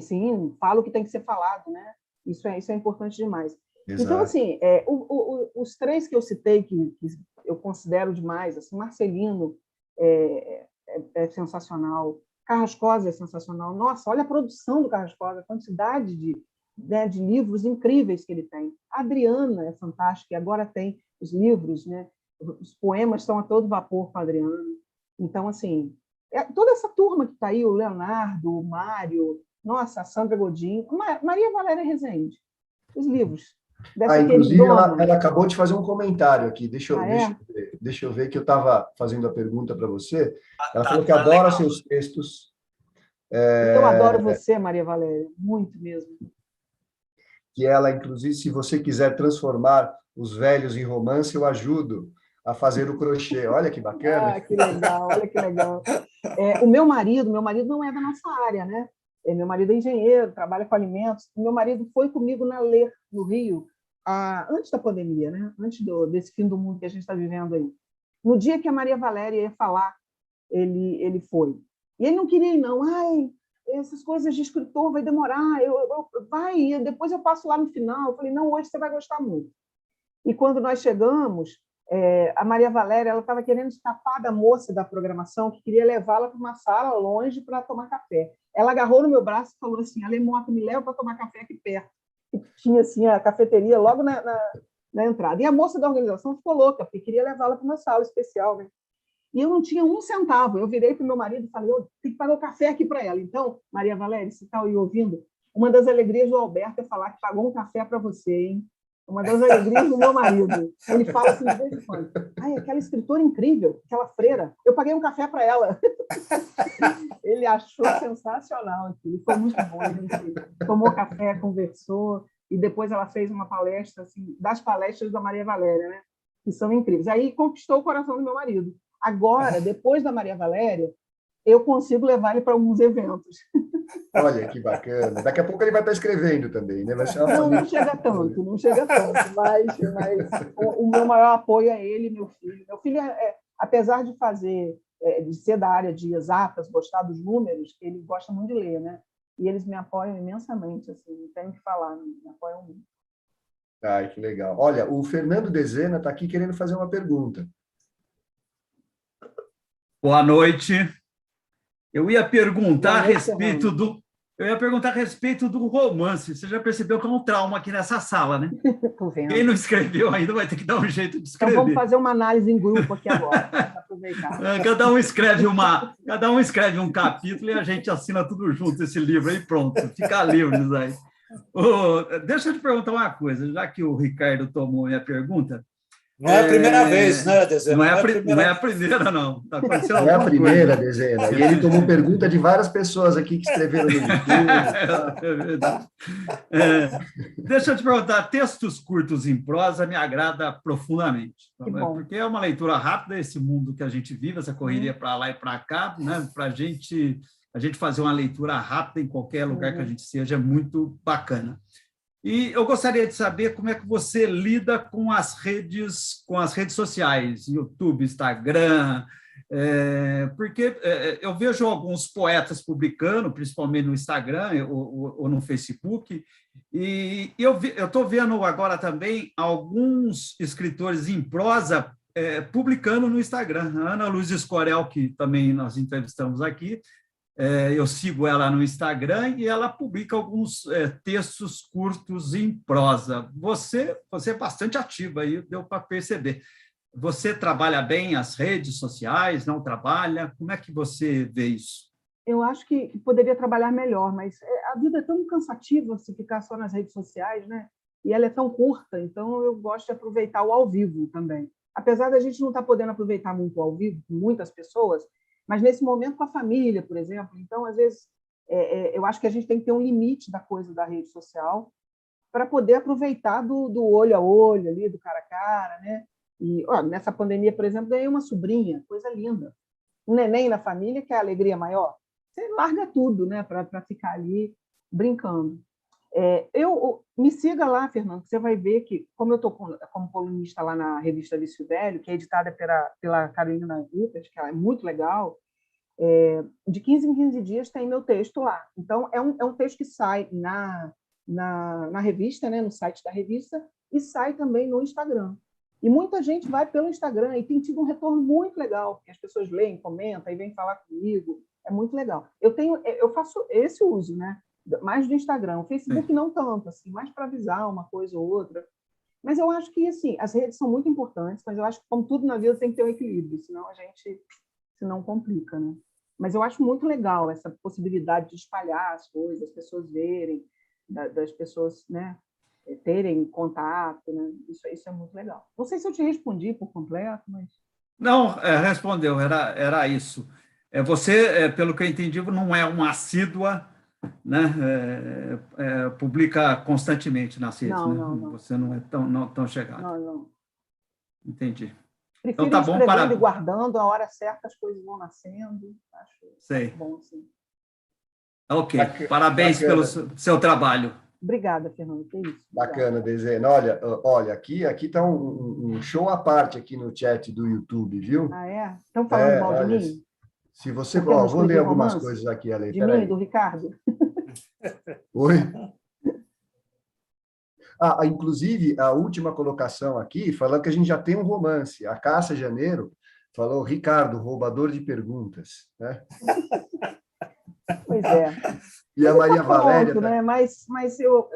sim, fala o que tem que ser falado, né? Isso é importante demais. Então, Exato. assim, os três que eu citei, que eu considero demais, assim, Marcelino é sensacional, Carrascosa é sensacional. Nossa, olha a produção do Carrascosa, a quantidade de livros incríveis que ele tem. A Adriana é fantástica, e agora tem os livros, né? Os poemas estão a todo vapor com a Adriana. Então, assim, toda essa turma que está aí, o Leonardo, o Mário, nossa, a Sandra Godinho, Maria Valéria Rezende, os livros dessa Inclusive, queridona. ela acabou de fazer um comentário aqui. É? Deixa eu ver que eu estava fazendo a pergunta para você. Ela falou que Tá adora legal. seus textos. Eu adoro você, Maria Valéria, muito mesmo. Que ela, inclusive, se você quiser transformar os velhos em romance, eu ajudo a fazer o crochê. Olha que bacana. Ah, que legal, olha que legal. O meu marido não é da nossa área, né? Meu marido é engenheiro, trabalha com alimentos. Meu marido foi comigo na Ler, no Rio, antes da pandemia, né? Antes desse fim do mundo que a gente está vivendo aí. No dia que a Maria Valéria ia falar, ele foi. E ele não queria ir, não. Ai, essas coisas de escritor vai demorar, vai, depois eu passo lá no final. Eu falei, não, hoje você vai gostar muito. E quando nós chegamos, a Maria Valéria ela estava querendo escapar da moça da programação, que queria levá-la para uma sala longe para tomar café. Ela agarrou no meu braço e falou assim, Alemota, me leva para tomar café aqui perto. E tinha assim, a cafeteria logo na entrada. E a moça da organização ficou louca, porque queria levá-la para uma sala especial, né? E eu não tinha um centavo. Eu virei para o meu marido e falei, eu tenho que pagar o café aqui para ela. Então, Maria Valéria, se está aí ouvindo, uma das alegrias do Alberto é falar que pagou um café para você, hein? Uma das alegrias do meu marido. Ele fala assim de vez em quando, ai, aquela escritora incrível, aquela freira, eu paguei um café para ela. Ele achou sensacional aquilo, foi muito bom. A gente tomou café, conversou, e depois ela fez uma palestra, assim, das palestras da Maria Valéria, né? Que são incríveis. Aí conquistou o coração do meu marido. Agora, depois da Maria Valéria, eu consigo levar ele para alguns eventos. Olha que bacana. Daqui a pouco ele vai estar escrevendo também, né? Vai ser uma família. Não chega tanto, não chega tanto, mas o meu maior apoio é ele e meu filho. Meu filho, apesar de de ser da área de exatas, gostar dos números, ele gosta muito de ler, né? E eles me apoiam imensamente, assim, não tenho o que falar, me apoiam muito. Ai, que legal. Olha, o Fernando Dezena está aqui querendo fazer uma pergunta. Boa noite. Eu ia perguntar Boa noite, eu ia perguntar a respeito do romance. Você já percebeu que é um trauma aqui nessa sala, né? Tô vendo. Quem não escreveu ainda vai ter que dar um jeito de escrever. Então vamos fazer uma análise em grupo aqui agora, para aproveitar. Cada um escreve um capítulo e a gente assina tudo junto esse livro aí, pronto. Fica livres aí. Deixa eu te perguntar uma coisa, já que o Ricardo tomou minha pergunta. Não é a primeira vez, né, Dezena? Não é a primeira, não. Tá acontecendo Não é a alguma primeira, coisa. Dezena. E ele tomou pergunta de várias pessoas aqui que escreveram no YouTube. É verdade. Deixa eu te perguntar, textos curtos em prosa me agrada profundamente. Porque é uma leitura rápida, esse mundo que a gente vive, essa correria para lá e para cá, né? Para a gente fazer uma leitura rápida em qualquer lugar que a gente seja é muito bacana. E eu gostaria de saber como é que você lida com as redes sociais, YouTube, Instagram, porque eu vejo alguns poetas publicando, principalmente no Instagram ou no Facebook, e eu estou vendo agora também alguns escritores em prosa publicando no Instagram. A Ana Luz Escorel, que também nós entrevistamos aqui, eu sigo ela no Instagram e ela publica alguns textos curtos em prosa. Você é bastante ativa, aí deu para perceber. Você trabalha bem as redes sociais, não trabalha? Como é que você vê isso? Eu acho que poderia trabalhar melhor, mas a vida é tão cansativa se ficar só nas redes sociais, né? E ela é tão curta, então eu gosto de aproveitar o ao vivo também. Apesar da gente não estar podendo aproveitar muito ao vivo, com muitas pessoas, mas nesse momento com a família, por exemplo. Então, às vezes, eu acho que a gente tem que ter um limite da coisa da rede social para poder aproveitar do olho a olho, ali, do cara a cara, né? E nessa pandemia, por exemplo, ganhei uma sobrinha, coisa linda. Um neném na família, que é a alegria maior. Você larga tudo, né, para ficar ali brincando. Me siga lá, Fernando, que você vai ver que, como eu estou como colunista lá na revista Vício Velho, que é editada pela Carolina Rupert, que ela é muito legal, de 15 em 15 dias tem meu texto lá. Então, é um texto que sai na revista, né, no site da revista, e sai também no Instagram. E muita gente vai pelo Instagram e tem tido um retorno muito legal, porque as pessoas leem, comentam e vêm falar comigo. É muito legal. Eu faço esse uso, né? Mais do Instagram. O Facebook não tanto, assim, mais para avisar uma coisa ou outra. Mas eu acho que, assim, as redes são muito importantes, mas eu acho que, como tudo na vida, tem que ter um equilíbrio, senão senão complica, né? Mas eu acho muito legal essa possibilidade de espalhar as coisas, as pessoas verem, das pessoas, né, terem contato, né? Isso é muito legal. Não sei se eu te respondi por completo, mas... Não, respondeu, era isso. Você, pelo que eu entendi, não é uma assídua, né? Publica constantemente nas redes, não, né? não. Você não é tão chegado. Não. Entendi. Prefiro então, tá bom, escrevendo e guardando, a hora certa as coisas vão nascendo. Acho bom, sim. Ok, parabéns pelo seu trabalho. Obrigada, Fernando, que isso. Bacana, Dezena. Olha, aqui está um show à parte aqui no chat do YouTube, viu? Ah, é? Estão falando mal de mim? Se você... vou ler algumas coisas aqui, Ale. De mim, do Ricardo? Oi? Inclusive, a última colocação aqui, falando que a gente já tem um romance. A Cássia Janeiro falou, Ricardo, roubador de perguntas. Né? Pois é. E a Maria Valéria... né? Mas eu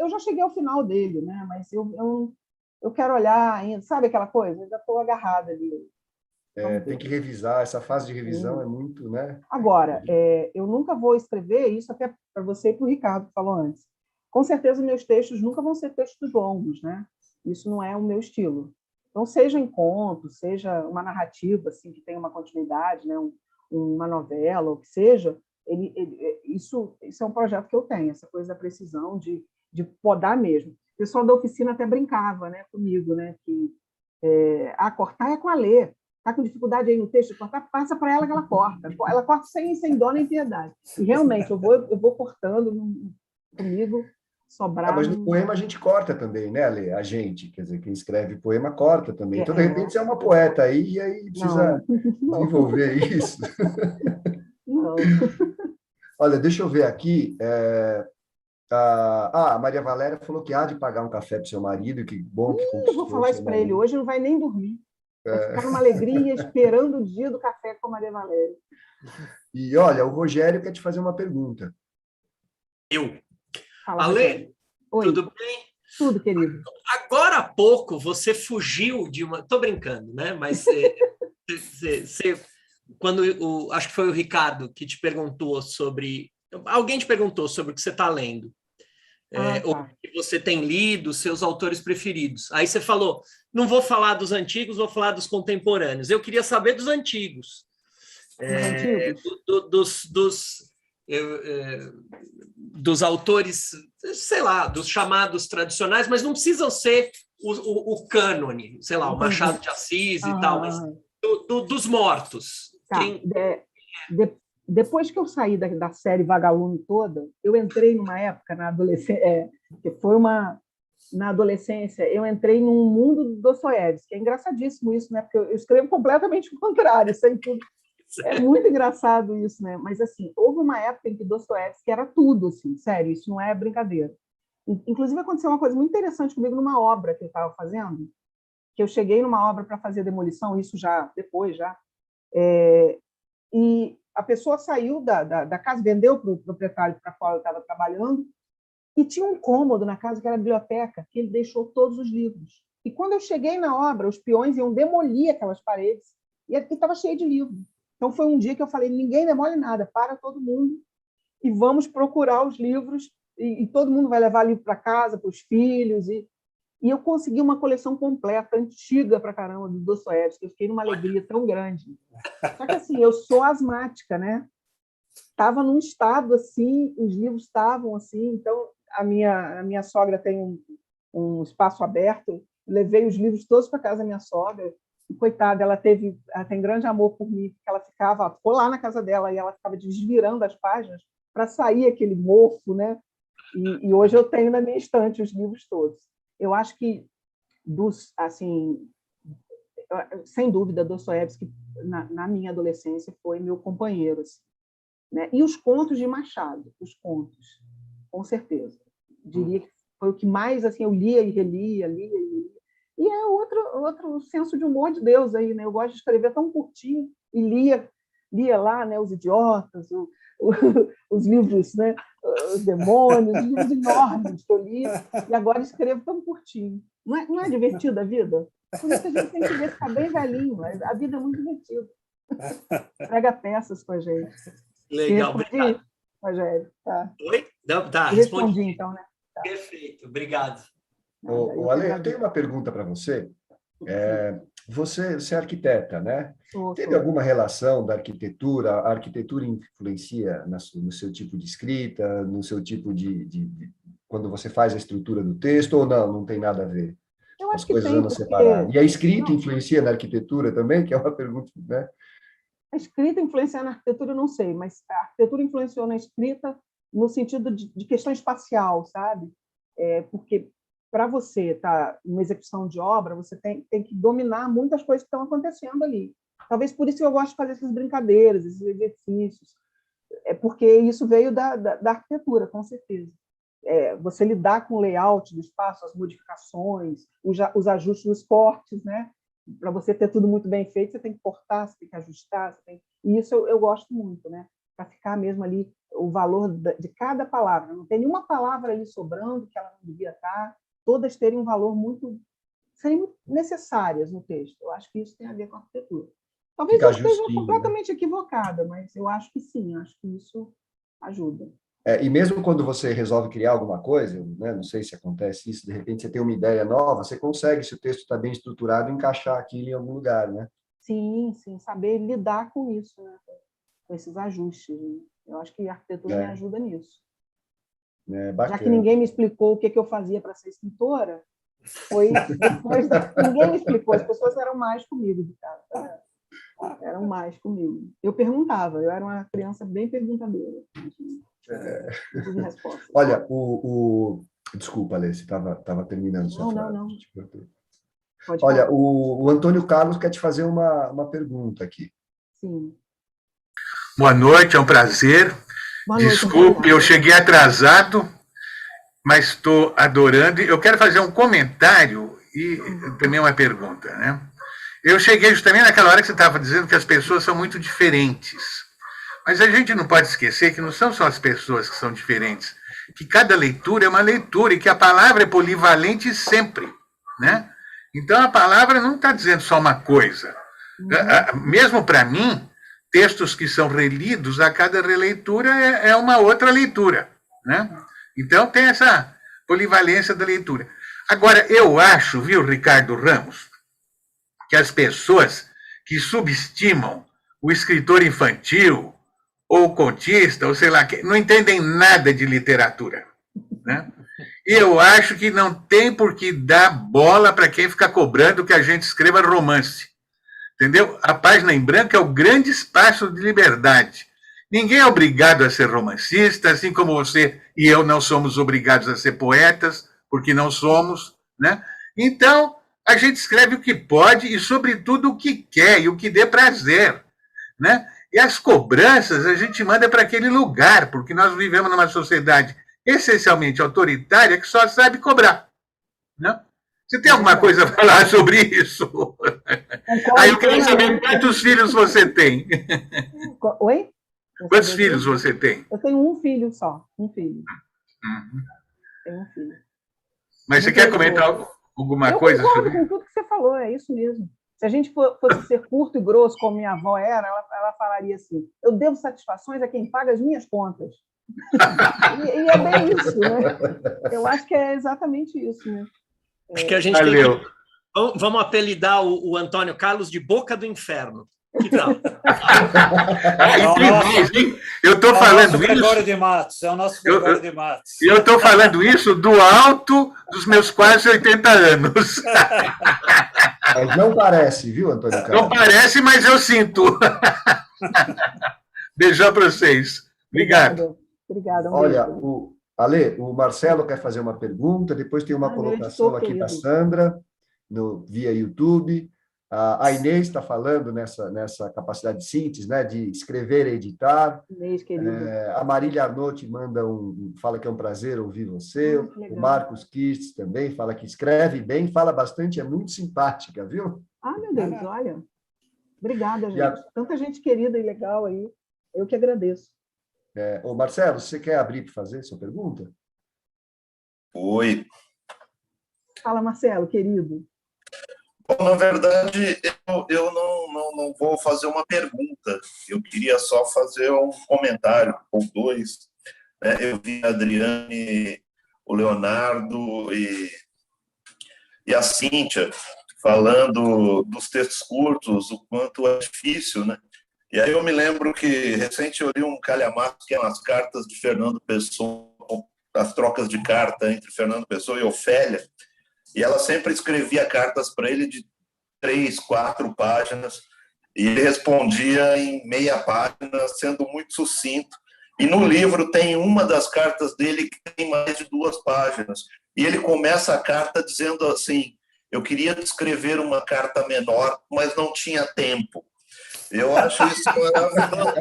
já cheguei ao final dele, né? Mas eu quero olhar ainda. Sabe aquela coisa? Eu já estou agarrada ali. Tem que revisar. Essa fase de revisão é muito, né? Agora, eu nunca vou escrever isso, até para você e para o Ricardo, que falou antes. Com certeza, meus textos nunca vão ser textos longos, né? Isso não é o meu estilo. Então, seja em conto, seja uma narrativa assim, que tenha uma continuidade, né? Uma novela, ou que seja, isso é um projeto que eu tenho, essa coisa da precisão de podar mesmo. O pessoal da oficina até brincava, né, comigo, né, que cortar é com a Lê. Está com dificuldade aí no texto, cortar, passa para ela que ela corta. Ela corta sem dó nem piedade. E realmente, eu vou cortando comigo, sobrar. Mas no poema a gente corta também, né, Ale? A gente, quer dizer, quem escreve poema corta também. Então, de repente, você é uma poeta aí, e aí precisa desenvolver isso. Não. Olha, deixa eu ver aqui. A Maria Valéria falou que há de pagar um café para o seu marido, que bom que conquistou. Eu vou falar isso para ele hoje, não vai nem dormir. Vai ficar numa alegria esperando o dia do café com a Maria Valéria. E olha, o Rogério quer te fazer uma pergunta. Fala, Ale, tudo bem? Tudo, querido. Agora há pouco você fugiu de uma... Estou brincando, né? Mas quando acho que foi o Ricardo que te perguntou sobre... Alguém te perguntou sobre o que você está lendo. Ou que você tem lido, seus autores preferidos. Aí você falou, não vou falar dos antigos, vou falar dos contemporâneos. Eu queria saber dos antigos. Dos autores, sei lá, dos chamados tradicionais, mas não precisam ser o cânone, sei lá, o Machado de Assis e tal, mas dos mortos. Tá. Depois que eu saí da série Vagalume toda, eu entrei numa época na adolescência, na adolescência, eu entrei num mundo do Dostoiévski, que é engraçadíssimo isso, né? Porque eu escrevo completamente o contrário, sem tudo. É muito engraçado isso, né? Mas, assim, houve uma época em que Dostoiévski era tudo, assim, sério, isso não é brincadeira. Inclusive, aconteceu uma coisa muito interessante comigo numa obra que eu estava fazendo, que eu cheguei numa obra para fazer demolição, isso já, depois já, e a pessoa saiu da casa, vendeu para o proprietário para qual eu estava trabalhando, e tinha um cômodo na casa que era a biblioteca, que ele deixou todos os livros. E quando eu cheguei na obra, os peões iam demolir aquelas paredes, e estava cheio de livros. Então, foi um dia que eu falei, ninguém demole nada, para todo mundo e vamos procurar os livros, e todo mundo vai levar livro para casa, para os filhos, e eu consegui uma coleção completa, antiga pra caramba, do Dostoiévski, eu fiquei numa alegria tão grande. Só que, assim, eu sou asmática, né? estava num estado assim, os livros estavam assim, então a minha sogra tem um espaço aberto, levei os livros todos para casa da minha sogra, e, coitada, ela tem grande amor por mim, porque ela ficou lá na casa dela e ela ficava desvirando as páginas para sair aquele mofo, né? E hoje eu tenho na minha estante os livros todos. Eu acho que, sem dúvida, Dostoiévski, na minha adolescência, foi meu companheiro. Assim, né? E os contos de Machado, os contos, com certeza. Diria que foi o que mais assim, eu lia e relia, lia e lia. E é outro senso de humor de Deus aí, né? Eu gosto de escrever tão curtinho e lia lá, né, Os Idiotas, os livros, né, Os Demônios, os livros enormes que eu li, e agora escrevo tão curtinho. Não é divertida a vida? Por isso a gente tem que ver ficar bem velhinho. A vida é muito divertida. Pega peças com a gente. Legal, obrigado. Rogério. Tá. Oi? Não, tá, respondi então, né? Tá. Perfeito, obrigado. Ale, eu tenho uma pergunta para você. Você é arquiteta, né? Teve alguma relação da arquitetura? A arquitetura influencia no seu tipo de escrita, no seu tipo de quando você faz a estrutura do texto, ou não? Não tem nada a ver? Eu acho As coisas que tem, andam separadas. E a escrita influencia na arquitetura também? Que é uma pergunta, né? A escrita influenciar na arquitetura, eu não sei, mas a arquitetura influenciou na escrita no sentido de questão espacial, sabe? Porque para você estar numa execução de obra, você tem que dominar muitas coisas que estão acontecendo ali. Talvez por isso eu gosto de fazer essas brincadeiras, esses exercícios, porque isso veio da arquitetura, com certeza. Você lidar com o layout do espaço, as modificações, os ajustes, os cortes, né? Para você ter tudo muito bem feito, você tem que cortar, você tem que ajustar, e isso eu gosto muito, né? Para ficar mesmo ali o valor de cada palavra. Não tem nenhuma palavra ali sobrando que ela não devia estar, todas terem um valor muito necessárias no texto. Eu acho que isso tem a ver com a arquitetura. Talvez eu esteja completamente equivocada, mas eu acho que sim, acho que isso ajuda. E mesmo quando você resolve criar alguma coisa, né, não sei se acontece isso, de repente você tem uma ideia nova, você consegue, se o texto está bem estruturado, encaixar aquilo em algum lugar, né? Sim, saber lidar com isso, né? Com esses ajustes. Né? Eu acho que a arquitetura me ajuda nisso. Já que ninguém me explicou o que eu fazia para ser escritora, foi depois ninguém me explicou, as pessoas eram mais comigo de casa. Eram mais comigo. Eu perguntava, eu era uma criança bem perguntadeira. Olha, desculpa, Alê, você estava terminando sua frase. Não. Olha, o Antônio Carlos quer te fazer uma pergunta aqui. Sim. Boa noite, é um prazer. Desculpe, eu cheguei atrasado, mas estou adorando. Eu quero fazer um comentário e também uma pergunta, né? Eu cheguei justamente naquela hora que você estava dizendo que as pessoas são muito diferentes. Mas a gente não pode esquecer que não são só as pessoas que são diferentes, que cada leitura é uma leitura e que a palavra é polivalente sempre, né? Então a palavra não está dizendo só uma coisa. Mesmo para mim, textos que são relidos, a cada releitura é uma outra leitura, né? Então tem essa polivalência da leitura. Agora, eu acho, viu, Ricardo Ramos, que as pessoas que subestimam o escritor infantil, ou contista, ou sei lá, não entendem nada de literatura, né? E eu acho que não tem por que dar bola para quem fica cobrando que a gente escreva romance, entendeu? A página em branco é o grande espaço de liberdade. Ninguém é obrigado a ser romancista, assim como você e eu não somos obrigados a ser poetas, porque não somos, né? Então, a gente escreve o que pode e, sobretudo, o que quer e o que dê prazer, né? E as cobranças a gente manda para aquele lugar, porque nós vivemos numa sociedade essencialmente autoritária que só sabe cobrar, né? Você tem alguma coisa a falar sobre isso? Aí eu quero saber quantos filhos você tem. Oi? Quantos filhos você tem? Eu tenho um filho só, um filho. Tenho um filho. Mas você quer comentar alguma coisa sobre isso? Eu concordo com tudo que você falou, é isso mesmo. Se a gente fosse ser curto e grosso, como minha avó era, ela falaria assim: eu devo satisfações a quem paga as minhas contas. E é bem isso, né? Eu acho que é exatamente isso, né? Acho que a gente tem que... Vamos apelidar o Antônio Carlos de Boca do Inferno. Não. Entre nós, hein? Eu estou falando isso. Gregório de Matos, é o nosso Gregório de Matos. Eu estou falando isso do alto dos meus quase 80 anos. Mas não parece, viu, Antônio Carlos? Não parece, mas eu sinto. Beijão para vocês. Obrigado. Obrigada. Olha, Ale, o Marcelo quer fazer uma pergunta, depois tem uma colocação aqui da Sandra, via YouTube. A Inês está falando nessa capacidade de síntese, né, de escrever e editar. Inês, querida. A Marília Arnotti fala que é um prazer ouvir você. O Marcos Kirst também fala que escreve bem, fala bastante, é muito simpática, viu? Meu Deus, olha. Obrigada, gente. Tanta gente querida e legal aí. Eu que agradeço. Ô Marcelo, você quer abrir para fazer sua pergunta? Oi. Fala, Marcelo, querido. Bom, na verdade, eu não vou fazer uma pergunta. Eu queria só fazer um comentário, ou dois. Eu vi a Adriane, o Leonardo e a Cíntia falando dos textos curtos, o quanto é difícil, né? E aí eu me lembro que, recente, eu li um calhamaço, que eram as cartas de Fernando Pessoa, as trocas de carta entre Fernando Pessoa e Ofélia, e ela sempre escrevia cartas para ele de 3, 4 páginas, e ele respondia em meia página, sendo muito sucinto. E no livro tem uma das cartas dele que tem mais de 2 páginas, e ele começa a carta dizendo assim: eu queria escrever uma carta menor, mas não tinha tempo. Eu acho isso maravilhoso.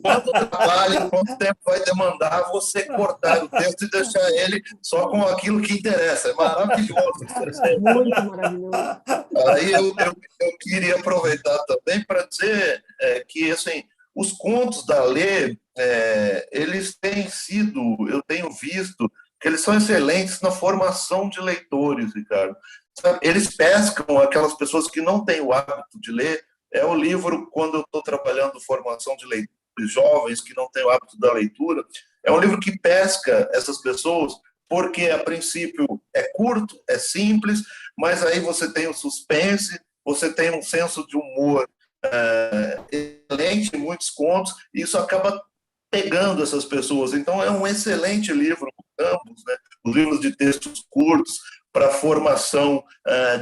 Quanto trabalho, quanto tempo vai demandar você cortar o texto e deixar ele só com aquilo que interessa. É maravilhoso. Muito maravilhoso. Aí eu queria aproveitar também para dizer que assim, os contos da Lê, eles têm sido, eu tenho visto, que eles são excelentes na formação de leitores, Ricardo. Eles pescam aquelas pessoas que não têm o hábito de ler. É o livro, quando eu estou trabalhando formação de leitores jovens que não têm o hábito da leitura, é um livro que pesca essas pessoas, porque, a princípio, é curto, é simples, mas aí você tem o suspense, você tem um senso de humor excelente em muitos contos, e isso acaba pegando essas pessoas. Então, é um excelente livro, ambos, né? Os livros de textos curtos, para a formação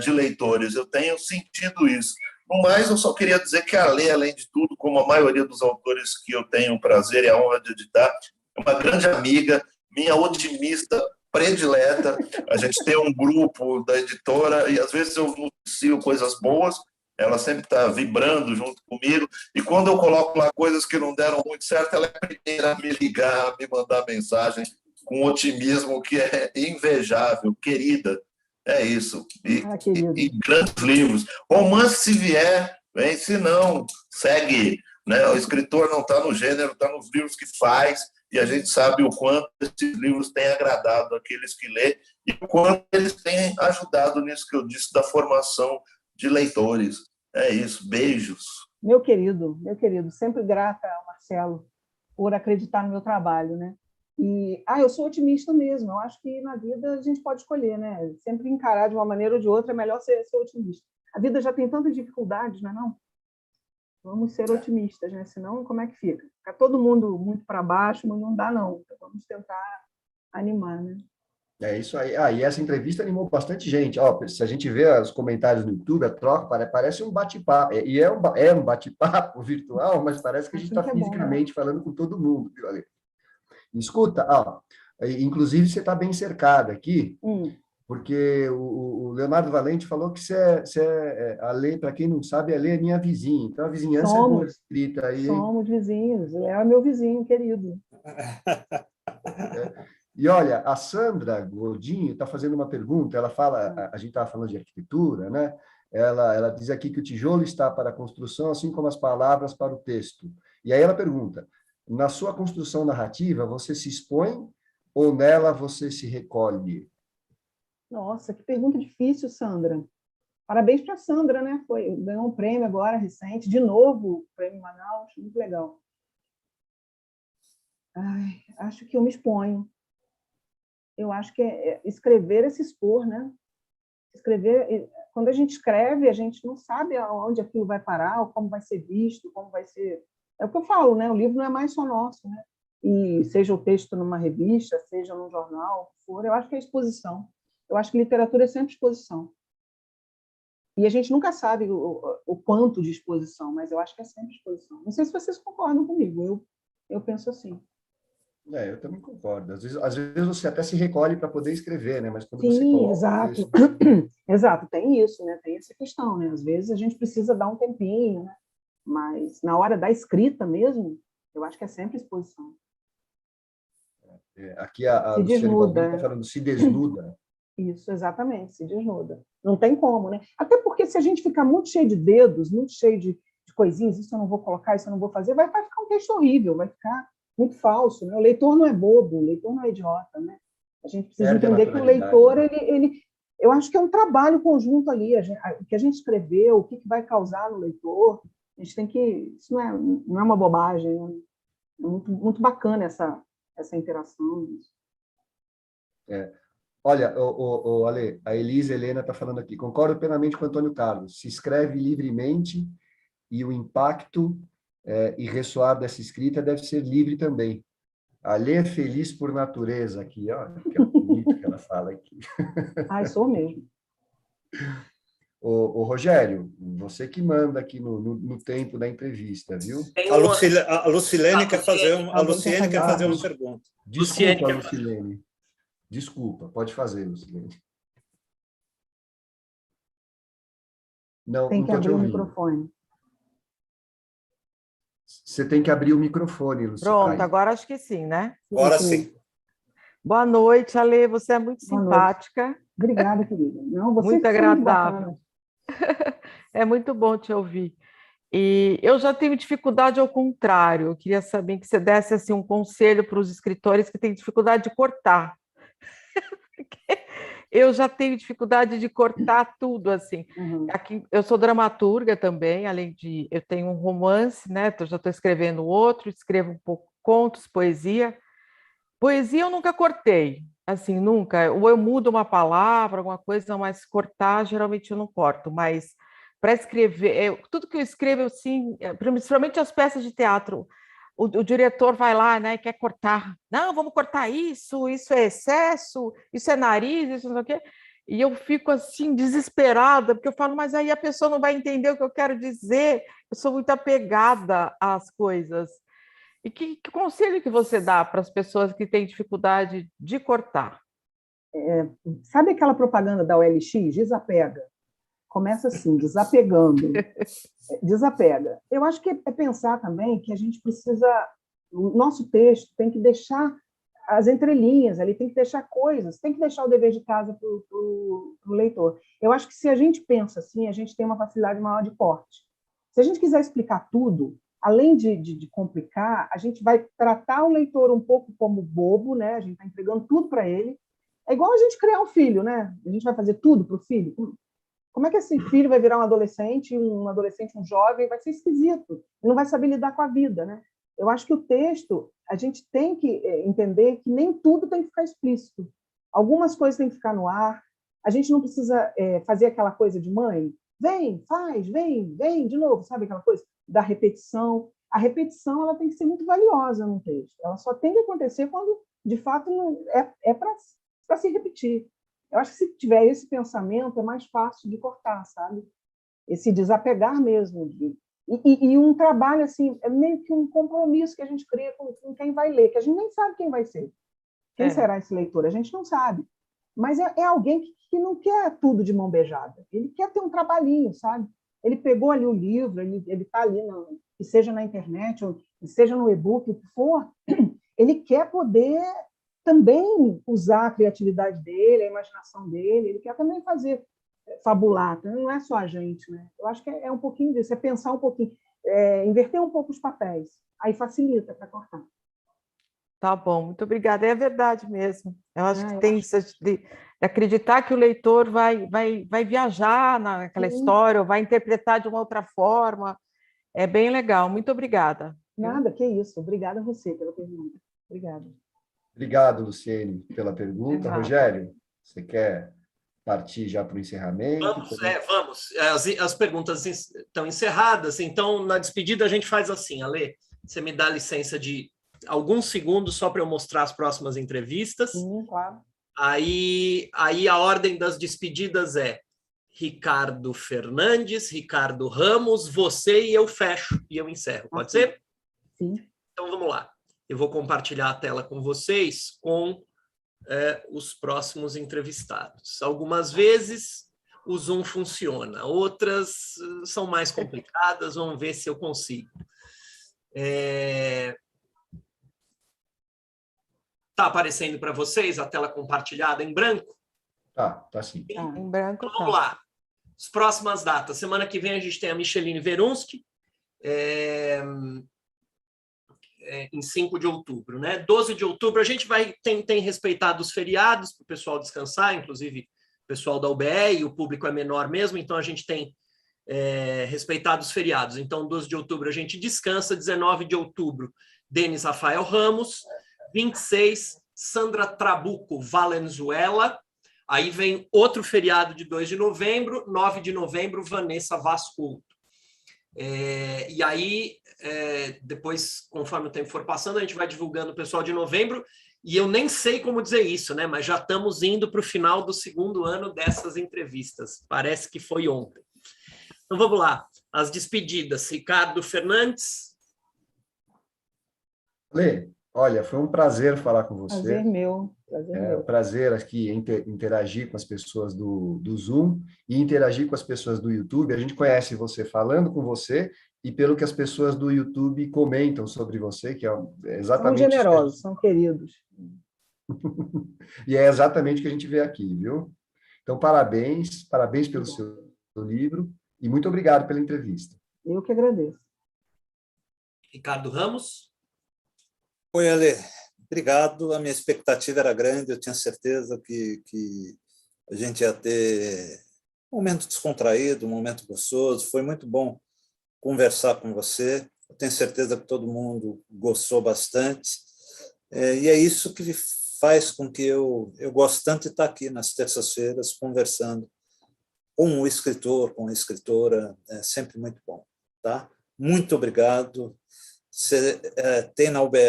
de leitores. Eu tenho sentido isso. No mais, eu só queria dizer que a Lê, além de tudo, como a maioria dos autores que eu tenho o prazer e a honra de editar, é uma grande amiga, minha otimista predileta. A gente tem um grupo da editora e, às vezes, eu noticio coisas boas, ela sempre está vibrando junto comigo, e quando eu coloco lá coisas que não deram muito certo, ela é a primeira a me ligar, a me mandar mensagem, com um otimismo que é invejável, querida. É isso. E grandes livros. Romance, se vier, vem, se não, segue. Né? O escritor não está no gênero, está nos livros que faz, e a gente sabe o quanto esses livros têm agradado aqueles que lê e o quanto eles têm ajudado nisso que eu disse da formação de leitores. É isso. Beijos. Meu querido, sempre grata ao Marcelo por acreditar no meu trabalho, né? E eu sou otimista mesmo. Eu acho que na vida a gente pode escolher, né? Sempre encarar de uma maneira ou de outra, é melhor ser otimista. A vida já tem tantas dificuldades, não é não? Vamos ser otimistas, né? Senão, como é que fica? Fica todo mundo muito para baixo, mas não dá, não. Então, vamos tentar animar, né? É isso aí. E essa entrevista animou bastante gente. Se a gente vê os comentários no YouTube, a troca parece um bate-papo. E é um bate-papo virtual, mas parece que a gente está fisicamente falando com todo mundo, viu, Ale? Escuta, inclusive você está bem cercada aqui, porque o Leonardo Valente falou que a Lê, para quem não sabe, a Lê é minha vizinha, então a vizinhança é boa escrita aí. Somos vizinhos, é meu vizinho querido. E olha, a Sandra Gordinho está fazendo uma pergunta, ela fala, a gente estava falando de arquitetura, né? Ela diz aqui que o tijolo está para a construção, assim como as palavras para o texto. E aí ela pergunta: na sua construção narrativa, você se expõe ou nela você se recolhe? Nossa, que pergunta difícil, Sandra. Parabéns para a Sandra, né? Ganhou um prêmio agora, recente, de novo, o prêmio Manaus, muito legal. Acho que eu me exponho. Eu acho que escrever é se expor, né? Escrever, quando a gente escreve, a gente não sabe aonde aquilo vai parar, ou como vai ser visto, como vai ser... É o que eu falo, né? O livro não é mais só nosso, né? E seja o texto numa revista, seja num jornal, o que for, eu acho que é exposição. Eu acho que literatura é sempre exposição. E a gente nunca sabe o quanto de exposição, mas eu acho que é sempre exposição. Não sei se vocês concordam comigo, eu penso assim. Eu também concordo. Às vezes você até se recolhe para poder escrever, né? Mas quando Sim, você coloca exato. Exato, tem isso, né? Tem essa questão, né? Às vezes a gente precisa dar um tempinho, né? Mas na hora da escrita mesmo, eu acho que é sempre exposição. Aqui a se Luciane Balbini desnuda. está falando, se desnuda. Isso, exatamente, se desnuda. Não tem como, né? Até porque se a gente ficar muito cheio de dedos, muito cheio de coisinhas, isso eu não vou colocar, isso eu não vou fazer, vai ficar um texto horrível, vai ficar muito falso, né? O leitor não é bobo, o leitor não é idiota, né? A gente precisa entender que o leitor, eu acho que é um trabalho conjunto ali, o que a gente escreveu, o que vai causar no leitor, a gente tem que... Isso não é uma bobagem, né? É muito, muito bacana essa interação. Olha, Ale, a Elisa Helena está falando aqui, concordo plenamente com o Antônio Carlos, se escreve livremente e o impacto e ressoar dessa escrita deve ser livre também. A Lê é feliz por natureza aqui, ó, que é bonito que ela fala aqui. Sou mesmo. Ô, Rogério, você que manda aqui no tempo da entrevista, viu? A Lucilene quer fazer uma pergunta. Desculpa, Lucilene. Desculpa, pode fazer, Lucilene. Tem que abrir o microfone. Você tem que abrir o microfone, Lucilene. Pronto, agora acho que sim, né? Agora sim. Boa noite, Ale, você é muito simpática. Obrigada, querida. Não, você muito agradável. É muito bom te ouvir. E eu já tenho dificuldade ao contrário. Eu queria saber que você desse assim, um conselho para os escritores que têm dificuldade de cortar. Eu já tenho dificuldade de cortar tudo, assim. Aqui, eu sou dramaturga também, além de... Eu tenho um romance, né? Eu já estou escrevendo outro, escrevo um pouco contos, poesia. Poesia eu nunca cortei, assim, nunca. Ou eu mudo uma palavra, alguma coisa, mas cortar, geralmente eu não corto. Mas para escrever, tudo que eu escrevo, assim, principalmente as peças de teatro, o diretor vai lá, né, e quer cortar. Não, vamos cortar isso é excesso, isso é nariz, isso não sei o quê. E eu fico, assim, desesperada, porque eu falo, mas aí a pessoa não vai entender o que eu quero dizer. Eu sou muito apegada às coisas. E que conselho que você dá para as pessoas que têm dificuldade de cortar? Sabe aquela propaganda da OLX? Desapega. Começa assim, desapegando. Desapega. Eu acho que é pensar também que a gente precisa... O nosso texto tem que deixar as entrelinhas ali, tem que deixar coisas, tem que deixar o dever de casa para o leitor. Eu acho que se a gente pensa assim, a gente tem uma facilidade maior de corte. Se a gente quiser explicar tudo, além de complicar, a gente vai tratar o leitor um pouco como bobo, né? A gente está entregando tudo para ele. É igual a gente criar um filho, né? A gente vai fazer tudo para o filho. Como é que esse filho vai virar um adolescente, um jovem, vai ser esquisito, ele não vai saber lidar com a vida, né? Eu acho que o texto, a gente tem que entender que nem tudo tem que ficar explícito. Algumas coisas têm que ficar no ar. A gente não precisa fazer aquela coisa de mãe, vem, faz, vem, de novo, sabe aquela coisa da repetição? A repetição ela tem que ser muito valiosa no texto. Ela só tem que acontecer quando, de fato, é para se repetir. Eu acho que se tiver esse pensamento, é mais fácil de cortar, sabe? Esse desapegar mesmo. E um trabalho, assim, é meio que um compromisso que a gente cria com quem vai ler, que a gente nem sabe quem vai ser. Quem será esse leitor? A gente não sabe. Mas é alguém que não quer tudo de mão beijada. Ele quer ter um trabalhinho, sabe? Ele pegou ali o livro, ele está ali, que seja na internet, ou seja no e-book, o que for, ele quer poder também usar a criatividade dele, a imaginação dele, ele quer também fabular, não é só a gente, né? Eu acho que é um pouquinho disso, é pensar um pouquinho, inverter um pouco os papéis, aí facilita para cortar. Tá bom, muito obrigada, é verdade mesmo. Eu acho que tem isso de acreditar que o leitor vai viajar naquela história, ou vai interpretar de uma outra forma, é bem legal, muito obrigada. Nada, que isso, obrigada a você pela pergunta, obrigada. Obrigado, Luciene, pela pergunta. Rogério, você quer partir já para o encerramento? Vamos. As perguntas estão encerradas, então, na despedida, a gente faz assim, Ale, você me dá licença de alguns segundos só para eu mostrar as próximas entrevistas. Sim, claro. Aí a ordem das despedidas é Ricardo Fernandes, Ricardo Ramos, você e eu fecho, e eu encerro. Pode ser? Sim. Então, vamos lá. Eu vou compartilhar a tela com vocês com os próximos entrevistados. Algumas vezes o Zoom funciona, outras são mais complicadas, vamos ver se eu consigo. Está aparecendo para vocês a tela compartilhada em branco? Tá sim. Em branco. Então, vamos lá. As próximas datas. Semana que vem a gente tem a Micheline Verunski, em 5 de outubro, né? 12 de outubro, a gente tem respeitado os feriados para o pessoal descansar, inclusive o pessoal da UBE, e o público é menor mesmo, então a gente tem respeitado os feriados. Então, 12 de outubro a gente descansa, 19 de outubro, Denis Rafael Ramos, 26, Sandra Trabuco Valenzuela, aí vem outro feriado de 2 de novembro, 9 de novembro, Vanessa Vasculto. E aí, depois, conforme o tempo for passando, a gente vai divulgando o pessoal de novembro, e eu nem sei como dizer isso, né? Mas já estamos indo para o final do segundo ano dessas entrevistas. Parece que foi ontem. Então, vamos lá. As despedidas. Ricardo Fernandes. Lê, olha, foi um prazer falar com você. Prazer meu. Prazer aqui interagir com as pessoas do Zoom e interagir com as pessoas do YouTube. A gente conhece você falando com você e pelo que as pessoas do YouTube comentam sobre você, que é exatamente... São generosos, são queridos. E é exatamente o que a gente vê aqui, viu? Então, parabéns pelo seu livro e muito obrigado pela entrevista. Eu que agradeço. Ricardo Ramos. Oi, Ale. Obrigado. A minha expectativa era grande, eu tinha certeza que a gente ia ter um momento descontraído, um momento gostoso. Foi muito bom conversar com você. Eu tenho certeza que todo mundo gostou bastante. E é isso que faz com que eu goste tanto de estar aqui nas terças-feiras conversando com o escritor, com a escritora. É sempre muito bom. Tá? Muito obrigado. Você tem na UBE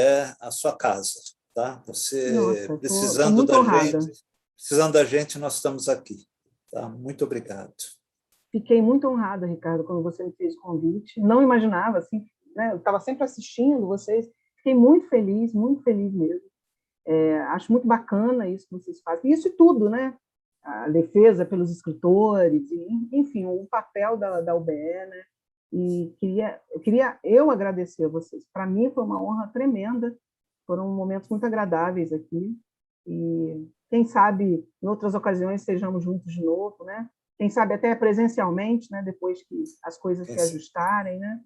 a sua casa, tá? Você precisando da gente, nós estamos aqui, tá? Muito obrigado. Fiquei muito honrada, Ricardo, quando você me fez o convite. Não imaginava, assim, né? Eu estava sempre assistindo vocês. Fiquei muito feliz mesmo. Acho muito bacana isso que vocês fazem. Isso e tudo, né? A defesa pelos escritores, enfim, o papel da UBE, né? E eu agradecer a vocês. Para mim foi uma honra tremenda, foram momentos muito agradáveis aqui, e quem sabe em outras ocasiões sejamos juntos de novo, né? Quem sabe até presencialmente, né? Depois que as coisas se ajustarem, né?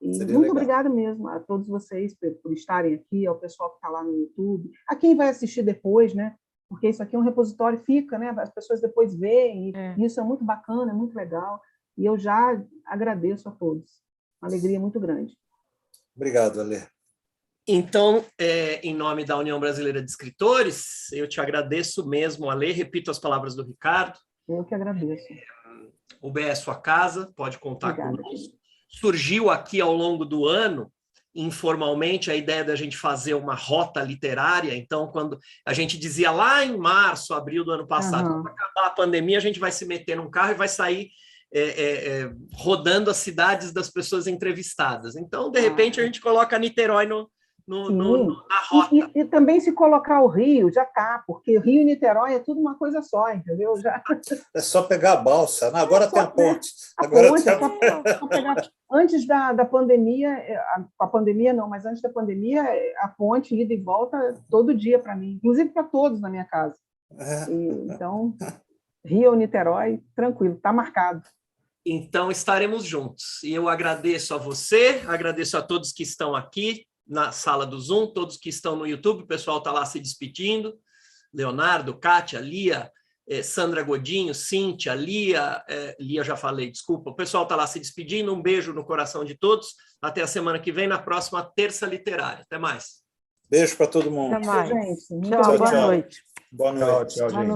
E muito obrigada mesmo a todos vocês por estarem aqui, ao pessoal que está lá no YouTube, a quem vai assistir depois, né? Porque isso aqui é um repositório, fica, né? As pessoas depois veem, e isso é muito bacana, é muito legal. E eu já agradeço a todos. Uma alegria muito grande. Obrigado, Ale. Então, em nome da União Brasileira de Escritores, eu te agradeço mesmo, Ale. Repito as palavras do Ricardo. Eu que agradeço. O BE é sua casa, pode contar conosco. Surgiu aqui ao longo do ano, informalmente, a ideia da gente fazer uma rota literária. Então, quando a gente dizia lá em março, abril do ano passado, quando acabar a pandemia, a gente vai se meter num carro e vai sair rodando as cidades das pessoas entrevistadas. Então, de repente, a gente coloca Niterói na rota. E também se colocar o Rio, já está, porque Rio e Niterói é tudo uma coisa só, entendeu? Já... É só pegar a balsa, né? Agora tem a ponte. Antes da pandemia, a pandemia não, mas antes da pandemia, a ponte, ida e volta, todo dia para mim, inclusive para todos na minha casa. Então, Rio ou Niterói, tranquilo, está marcado. Então, estaremos juntos. E eu agradeço a você, agradeço a todos que estão aqui na sala do Zoom, todos que estão no YouTube, o pessoal está lá se despedindo. Leonardo, Kátia, Lia, Sandra Godinho, Cíntia, Lia já falei, desculpa. O pessoal está lá se despedindo. Um beijo no coração de todos. Até a semana que vem, na próxima Terça Literária. Até mais. Beijo para todo mundo. Até mais. Gente, tchau, boa noite. Boa noite. Tchau, gente.